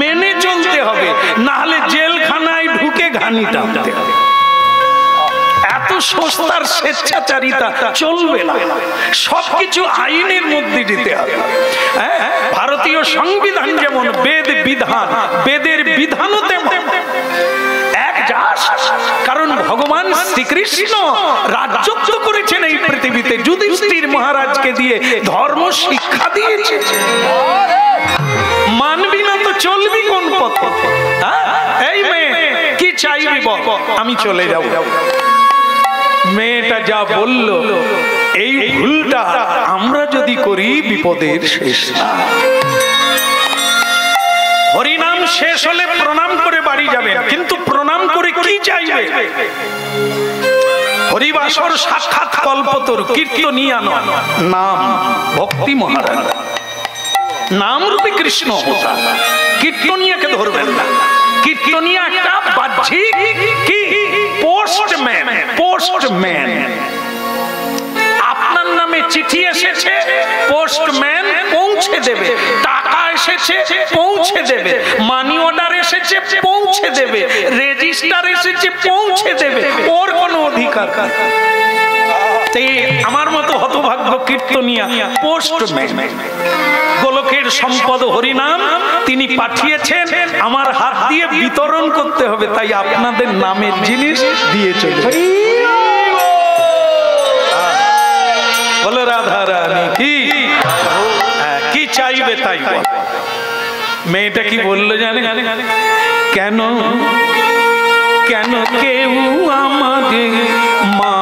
S1: মেনে চলতে হবে, না হলে জেলখানায় ঢুকে ঘানি টানতে হবে। এত সস্তার স্বেচ্ছাচারিতা চলবে না, সবকিছু আইনের মধ্যে দিতে হবে। ভারতীয় সংবিধান যেমন বেদ বিধান, বেদের বিধানও তেমন এক জাস। কারণ ভগবান শ্রীকৃষ্ণ রাজত্ব করেছেন এই পৃথিবীতে, যুধিষ্ঠির মহারাজকে দিয়ে ধর্ম শিক্ষা দিয়েছে। মানবি না তো চলবি কোন পথে? এই মেয়ে কি চাইবি বল, আমি চলে যাব। মেয়েটা যা বলল, এই ভুলটা আমরা যদি করি বিপদের শেষ না। হরিনাম শেষ হলে প্রণাম করে বাড়ি যাবেন, কিন্তু প্রণাম করে কি চাইবে? হরিবাসর সাক্ষাৎ কল্পতরু, কীর্তনিয়া নাম ভক্তি মহারাজ, নাম রূপে কৃষ্ণ অবতার। কীর্তনিয়াকে ধরবেন না। কীর্তনিয়া একটা বাহ্যিক কি পোস্টম্যান। পোস্টম্যান, আপনার নামে চিঠি এসেছে, পোস্টম্যান পৌঁছে দেবে। টাকা এসেছে, পৌঁছে দেবে। মানি অর্ডার এসেছে, পৌঁছে দেবে। রেজিস্টার এসেছে, পৌঁছে দেবে। ওর কোনো অধিকার। আমার মতো হতভাগ্য কীর্তনিয়া পোস্টম্যান। গোলকের সম্পদ হরিনাম তিনি পাঠিয়েছেন, আমার হাত দিয়ে বিতরণ করতে হবে, তাই আপনাদের নামের জিনিস দিয়ে চলে। বলে রাধা রানী কি, কি চাইবে তাই বল। মেয়েটা কি বললো জানে? কেন কেন কেউ আমাদের মা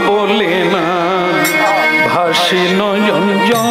S1: বলে না, ভাসি নয়ন জল।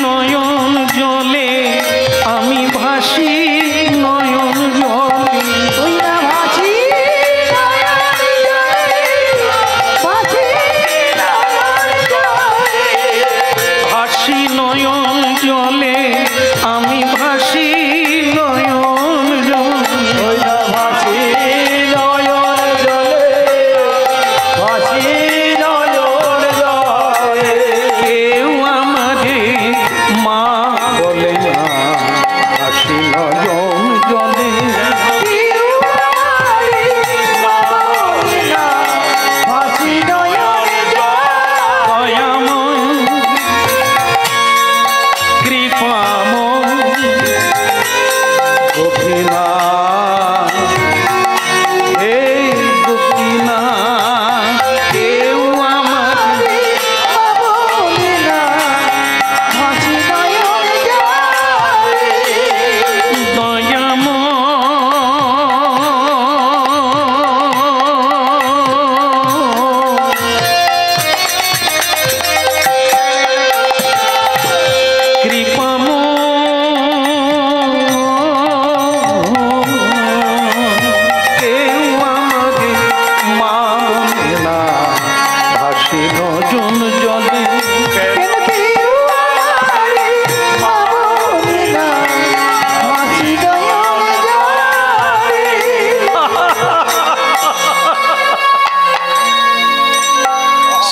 S1: নয়ন জল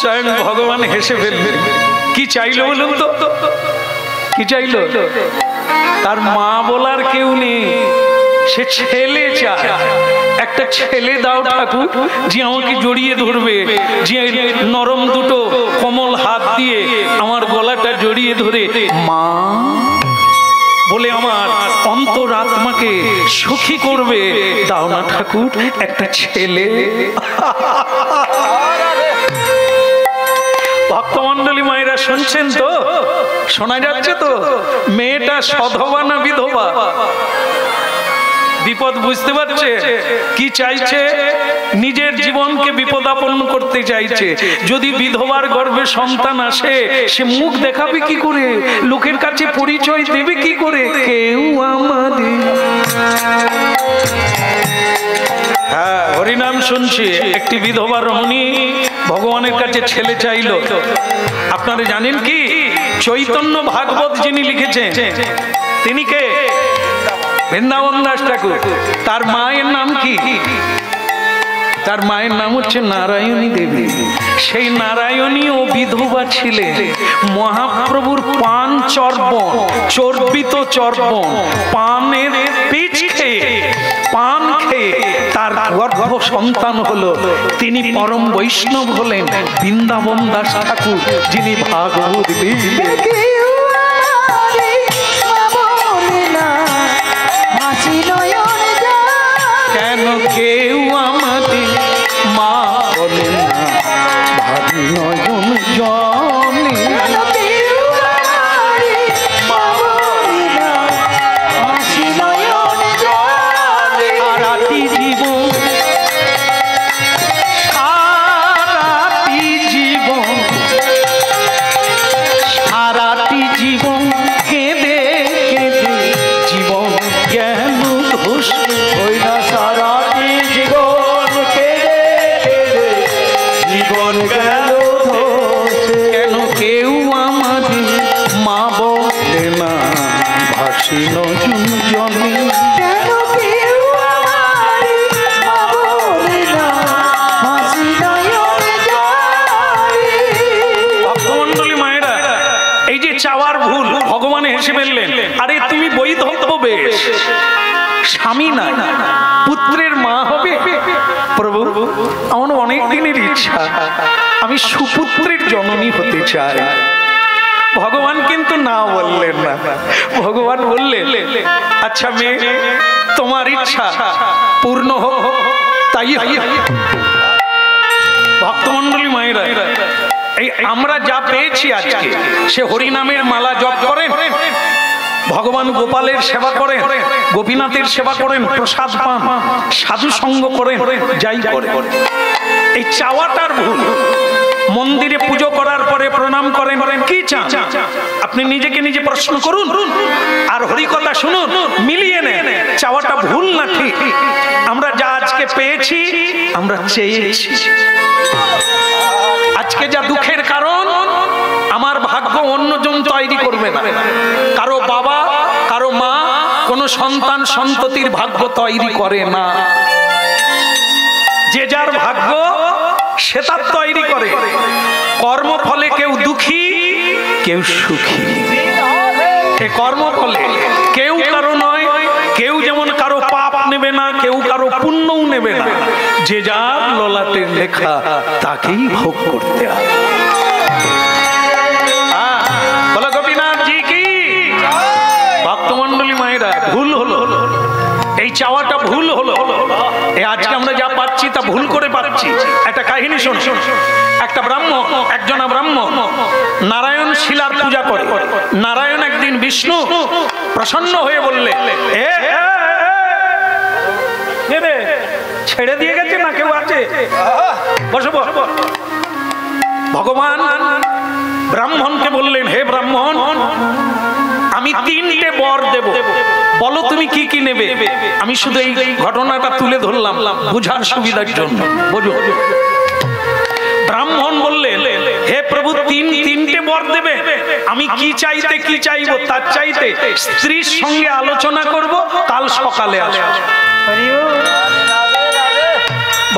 S1: স্বয়ং ভগবান হেসে ফেললেন। কি চাইলো বলুন তো? কি চাইলো? তার মা বলার কেউ নেই, সে ছেলে চায়। একটা ছেলে দাও ঠাকুর, যে আমাকে জড়িয়ে ধরবে, যে নরম দুটো কোমল হাত দিয়ে আমার গলাটা জড়িয়ে ধরে মা বলে আমার অন্তরাত্মাকে সুখী করবে। দাও না ঠাকুর একটা ছেলে। ভক্তমন্ডলী মায়েরা শুনছেন তো? শোনা যাচ্ছে তো? মেয়েটা সধবা না বিধবা? বিপদ বুঝতে পারছে? কি চাইছে? নিজের জীবনকে বিপদাপন্ন করতে চাইছে। যদি বিধবার গর্ভে সন্তান আসে, সে মুখ দেখাবে কি করে? লোকের কাছে পরিচয় দেবে কি করে? কেউ আমাদের হ্যাঁ হরিনাম শুনছি। একটি বিধবা রমণী ভগবানের কাছে ছেলে চাইল। আপনারা জানেন কি? চৈতন্য ভাগবত যিনি লিখেছেন তিনি কে? বৃন্দাবন দাস ঠাকুর। তার মায়ের নাম কি? তার মায়ের নাম হচ্ছে নারায়ণী দেবী। সেই নারায়ণী ও বিধবা ছিলেন। মহাপ্রভুর পান চর্বণ, চর্বিত চর্বণ, পানের পিচ খেয়ে, পান খেয়ে তার গর্ভ সন্তান হলো। তিনি পরম বৈষ্ণব হলেন বৃন্দাবন দাস ঠাকুর, যিনি ভাগবত লিখলেন। কেন কেউ আমাদের মা বলে না, ভাবি নয়ন জলে। সারাটি জীবন, সারাটি জীবন, সারাটি জীবন কেঁদে কেঁদে জীবন গেল ধূস। ওই না সারাটি জীবন কেঁদে কেঁদে জীবন গেল ধূস। কেন কেউ আমাদের মা বলে না, ভাসি নয়ন জলে। ভক্তমণ্ডলী মায়েরা, এই যে চাওয়ার ভুল, ভগবান হেসে ফেললেন। আরে তুমি বৈধব্য বেশ, স্বামী না, পুত্রের মা হবে। প্রভু আমার অনেক দিনের ইচ্ছা, আমি সুপুত্রের জননী হতে চাই। ভগবান কিন্তু না বললেন না। ভগবান বললেন আচ্ছা মেয়ে, তোমার ইচ্ছা পূর্ণ হোক, তাই ভক্তমণ্ডলী মায়েরা, এই আমরা যা পেয়েছি আজকে, সে হরিনামের মালা জপ করেন, ভগবান গোপালের সেবা করেন, গোপীনাথের সেবা করেন, প্রসাদ পান, সাধু সঙ্গ করেন, যাই করেন, এই চাওয়াটার ভুল। মন্দিরে পুজো করার পরে প্রণাম করেন, কি চান? আপনি নিজেকে নিজে প্রশ্ন করুন আর হরিকথা শুনুন, মিলিয়ে নেন চাওয়াটা ভুল না ঠিক। আমরা যা আজকে পেয়েছি আমরা চেয়েছি। আজকে যা দুঃখের কারণ, আমার ভাগ্য অন্যজন তৈরি করবে না। কারো বাবা, কারো মা, কোন সন্তান সন্ততির ভাগ্য তৈরি করে না। যে যার ভাগ্য সে তার তৈরি করে। কর্মফলে কেউ দুঃখী, কেউ সুখী। এই কর্মফলে কেউ কারো নয়, কেউ যেমন কারো পাপ নেবে না, কেউ কারো পুণ্যও নেবে না। যে যার ললাটের লেখা তাকেই ভোগ করতে হবে। বলো গোপীনাথ জি কি। ভক্তমণ্ডলী মায়েরা, ভুল হলো, এই চাওয়াটা ভুল হলো। এই আজকে আমরা যা পাচ্ছি তা ভুল করে পাচ্ছি। একটা কাহিনী শুন। একটা ব্রাহ্মণ, একজনা ব্রাহ্মণ নারায়ণ শিলার পূজা করে। নারায়ণ একদিন বিষ্ণু প্রসন্ন হয়ে বললে, ছেড়ে দিয়ে গেছে না কেউ আছে? বসো। ভগবান ব্রাহ্মণকে বললেন, হে ব্রাহ্মণ, আমি 3টে বর দেব, বলো তুমি কি কি নেবে। আমি শুধু এই ঘটনাটা তুলে ধরলাম বুঝার সুবিধার জন্য, বুঝো। ব্রাহ্মণ বললেন, হে প্রভু, তিনটে বর দেবে, আমি কি চাইতে কি চাইবো তার চাইতে স্ত্রীর সঙ্গে আলোচনা করব, কাল সকালে আসবো।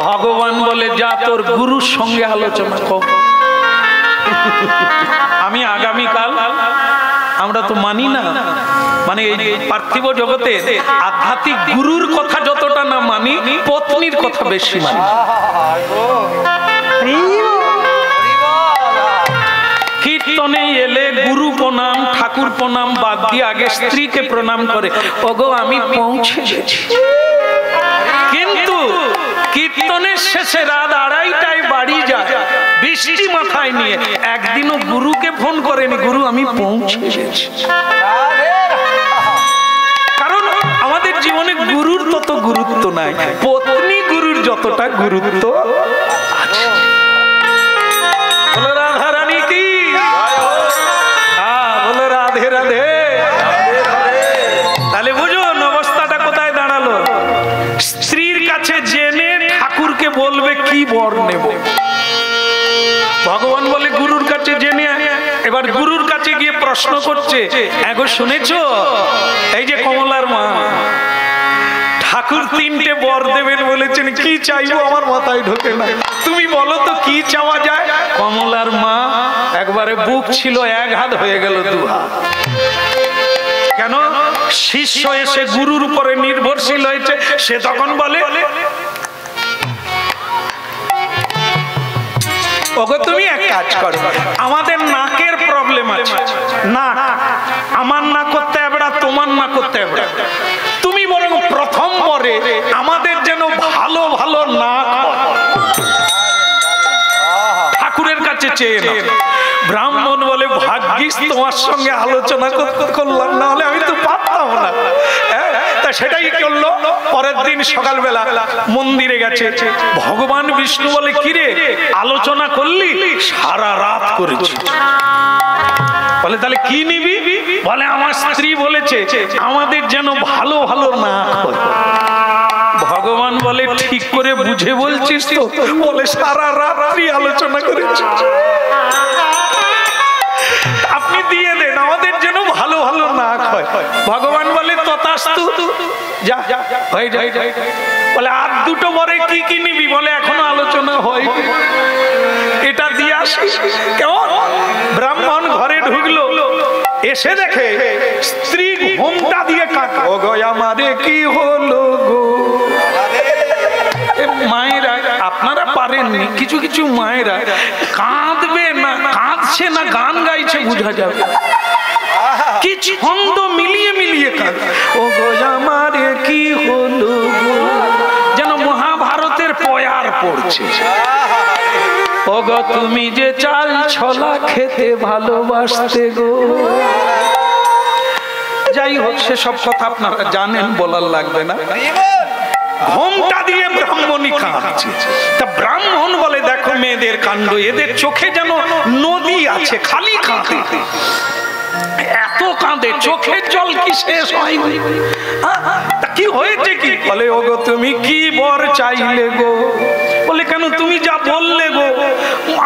S1: ভগবান বলে, যা তোর গুরুর সঙ্গে আলোচনা কর। আমি আগামীকাল, আমরা তো মানি না, মানে এই পার্থিব জগতে আধ্যাত্মিক গুরুর কথা যতটা না মানি, পত্নীর কথা বেশি মানি। কীর্তনে এলে গুরু প্রণাম, ঠাকুর প্রণাম বাদ দিয়ে আগে স্ত্রীকে প্রণাম করে, ওগো আমি পৌঁছে গেছি। কিন্তু কীর্তনের শেষে রাত 2:30টায় বাড়ি যায়, বৃষ্টি মাথায় নিয়ে, একদিনও গুরুকে ফোন করেনি, গুরু আমি পৌঁছে গেছি। কারণ আমাদের জীবনে গুরুর তত গুরুত্ব নাই, পত্নী গুরুর যতটা গুরুত্ব আছে। বলো রাধা রানী কি, বলো রাধে রাধে। তাহলে বুঝুন অবস্থাটা কোথায় দাঁড়ালো। স্ত্রীর কাছে জেনে ঠাকুরকে বলবে কি বর নেব। ভগবান বলে গুরুর কাছে জেনে, এবার গুরুর কাছে গিয়ে প্রশ্ন করছে, এগো শুনেছো এই যে কমলার মা ঠাকুর 3টে বর দেবেন বলেছেন, কি চাইবো আমার মাথায় ঢোকে না, তুমি বলো তো কি চাওয়া যায়। কমলার মা একবারে বুক ছিল 1 হাত হয়ে গেল 2 হাত। কেন? শিষ্য এসে গুরুর উপরে নির্ভরশীল হয়েছে, সে তখন বলে ওগো তুমি এক কাজ করো, আমাদের নাকের প্রবলেম আছে, না আমার না করতে হবে না, তোমার না করতে হবে না, তুমি বরং প্রথম পরে আমাদের যেন ভালো ভালো নাক ঠাকুরের কাছে চেয়ে নাও। ব্রাহ্মণ বলে ভাগ্যিস তোমার সঙ্গে আলোচনা করলাম, না হলে আমি তো পারতাম না। তা সেটাই করলো। পরের দিন সকালবেলা মন্দিরে গেছে, ভগবান বিষ্ণু বলে কিরে আলোচনা করলি? সারা রাত করেছি। বলে তাহলে কি নিবি? বলে আমার স্ত্রী বলেছে আমাদের যেন ভালো ভালো নাক হয়। ভগবান বলে ঠিক করে বুঝে বলছিস তো? বলে সারা রাত্রি আলোচনা করেছি। আপনি দিয়ে দেন আমাদের যেন ভালো ভালো নাক হয়। ভগবান বলে তথাস্তু, যা হয়ে যায়। বলে আর 2টো বরে কি কি নিবি? বলে এখনো আলোচনা হয়, এটা দিয়ে আসি। কেমন? ব্রাহ্মণ ঘরে ঢুকলো, এসে দেখে স্ত্রী ঘোমটা দিয়ে কাঁদে, ও গো আমারে কি হলো গো। মায়েরা আপনারা পারেননি, কিছু কিছু মায়েরা কাঁদবে না, কাঁদছে না গান গাইছে বোঝা যাবে, কি ছন্দ মিলিয়ে মিলিয়ে কাঁদে, ও গো আমারে কি হলো গো, যেন মহাভারতের পয়ার পড়ছে। ও গো তুমি যে চাল ছোলা খেতে ভালোবাসতে গো। যাই হোক সেসব কথা আপনারা জানেন, বলার লাগবে না। ঘোমটা দিয়ে ব্রাহ্মণী কাঁদছে। তা ব্রাহ্মণ বলে দেখো মেয়েদের কাণ্ড, এদের চোখে যেন নদী আছে, খালি কাঁদে, এত কাঁদে, চোখের জল কি শেষ হয়নি। কি হয়েছে কি? বলে ওগো তুমি কি বর চাইলে গো? বলে কেন তুমি যা বললে গো,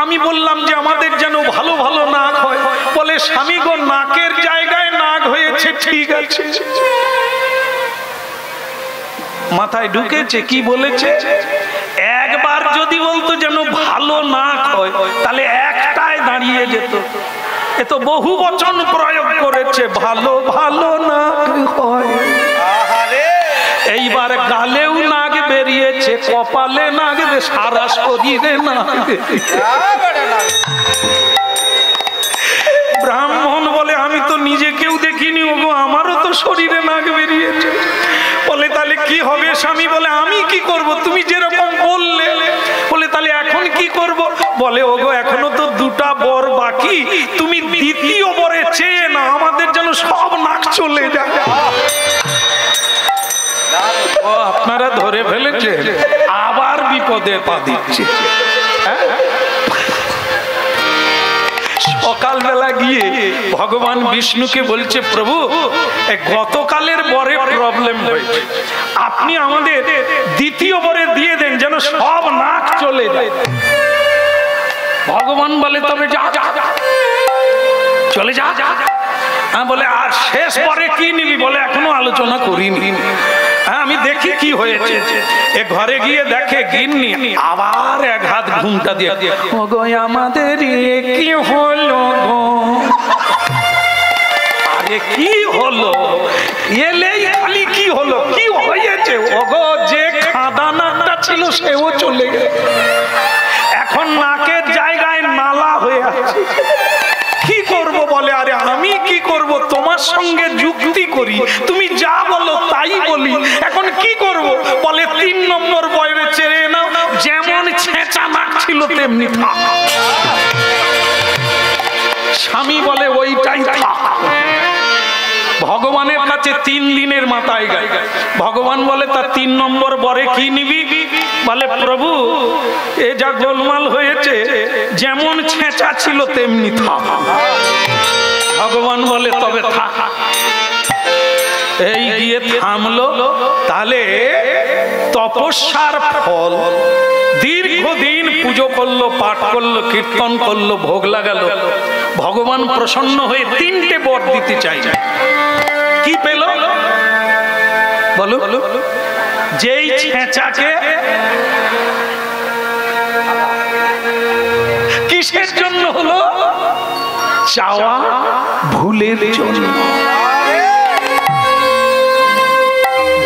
S1: আমি বললাম যে আমাদের যেন ভালো ভালো নাক হয়। বলে স্বামী গো নাকের জায়গায় নাক হয়েছে, ঠিক আছে। মাথায় ঢুকেছে কি বলেছে? একবার যদি বলতো যেন ভালো নাক হয়, তাহলে একটায় দাঁড়িয়ে যেত। এ তো বহু বচন প্রয়োগ করেছে, ভালো ভালো নাক হয়। এইবার গালেও নাক বেরিয়েছে, কপালে নাক, সারা শরীরে নাক। ব্রাহ্মণ বলে আমি তো নিজেকেও দেখিনি, ওগো আমারও তো শরীরে নাক বেরিয়েছে। বলে তাহলে কি হবে স্বামী? বলে আমি কি করব, তুমি যেরকম বললে। বলে তাহলে এখন কি করব? বলে ওগো এখনো তো 2টা বর বাকি, তুমি 2য় বরে চেয়ে না, আমাদের যেন সব নাক চলে যায়। ও আপনারা ধরে ফেলেছে, আবার বিপদে পা দিচ্ছে। সকালবেলা গিয়ে ভগবান বিষ্ণুকে বলছে প্রভু গতকালের বরে প্রবলেম হয়েছে, আপনি আমাদের 2য় বরে দিয়ে দেন যেন সব নাক চলে যায়। ভগবান বলে তবে যা চলে যা। বলে আর শেষ বরে কি নিবি? বলে এখনো আলোচনা করিনি। হ্যাঁ আমি দেখি কি হয়েছে। এ ঘরে গিয়ে দেখে গিন্নি আবার এক হাত ঘুমটা দিয়ে, ওগো আমাদের কি হলো গো, আরে কি হলো, এলেই খালি কি হলো, কি হয়েছে, ওগো যে খাদানাটা ছিল সেও চলে গেল, এখন নাকের জায়গায় নালা হয়ে আছে, কি করব বলে। আরে আমি কি করব, তোমার সঙ্গে যুক্তি করি, তুমি যা বলো তাই বলি, এখন কি করব বলে 3 নম্বর বয়রে ছেড়ে নাও, যেমন ছেঁচা নাক ছিল তেমনি থাক। স্বামী বলে ওইটাই থাক। ভগবানের কাছে 3 দিনের মাথায় গায়। ভগবান বলে তা 3 নম্বর বরে কি নিবি, বলে প্রভু এ যা গোলমাল হয়েছে যেমন ছেঁচা ছিল তেমনি থাক। ভগবান বলে তবে থাক। এই গিয়ে থামলো। তাহলে তপস্যার ফল, দীর্ঘদিন পুজো করলো, পাঠ করলো, কীর্তন করলো, ভোগ লাগালো, ভগবান প্রসন্ন হয়ে 3টে বর দিতে চাই। কি পেল বলো, যেই ছেঁচাকে কিসের জন্য হলো, চাওয়া ভুলের জন্য।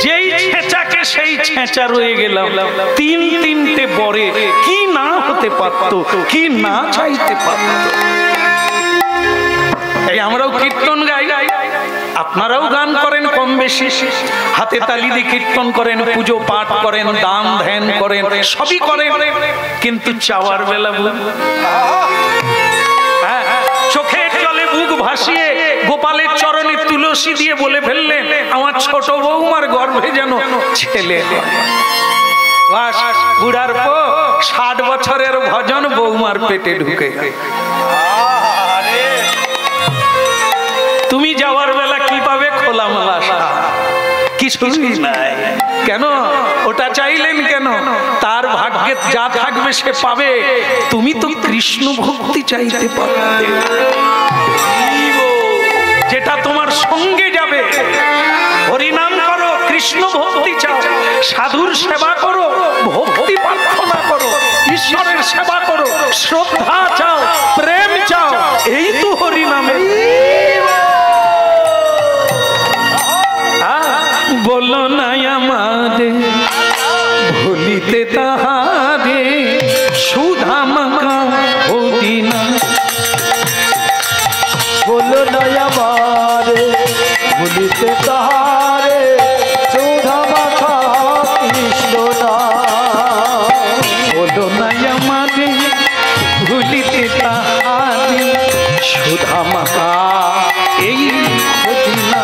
S1: যেই ছেঁচাকে সেই ছেঁচা রয়ে গেলাম, 3টে বরে কি না হতে পারত, কি না চাইতে পারত। এই আমরাও কীর্তন গাই, আপনারাও গান করেন কম বেশি, হাতে তালি দিয়ে কীর্তন করেন, পুজো পাঠ করেন, দান ধ্যান করেন, সবই করেন, কিন্তু চাওয়ার বেলা চোখের জলে বুক ভাসিয়ে গোপালের চরণে তুলসী দিয়ে বলে ফেললেন আমার ছোট বৌমার গর্ভে যেন ছেলে হয়। বুড়ার পো 60 বছরের ভজন বৌমার পেটে ঢুকে। তুমি যাওয়ার বেলা কি পাবে, খোলামেলা কিছুই নাই। কেন ওটা চাইলেন কেন, তার ভাগ্যে যা থাকবে সে পাবে। তুমি তো কৃষ্ণ ভক্তি চাইতে পারতে, যেটা তোমার সঙ্গে যাবে। হরিনাম করো, কৃষ্ণ ভক্তি চাও, সাধুর সেবা করো, ভক্তি প্রার্থনা করো, ঈশ্বরের সেবা করো, শ্রদ্ধা চাও, প্রেম চাও, এই তো হরিনামে। বলো না আমাদের ভুলিতে তাহারে, সুধা মাখা হদিনা।
S2: বলো না আমারে ভুলিতে তাহারে, সুধা মাখা কৃষ্ণ নাম।
S1: বলো না আমাদের ভুলিতে তাহারে, সুধা মাখা এই হদিনা।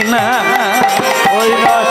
S1: না
S2: ওই না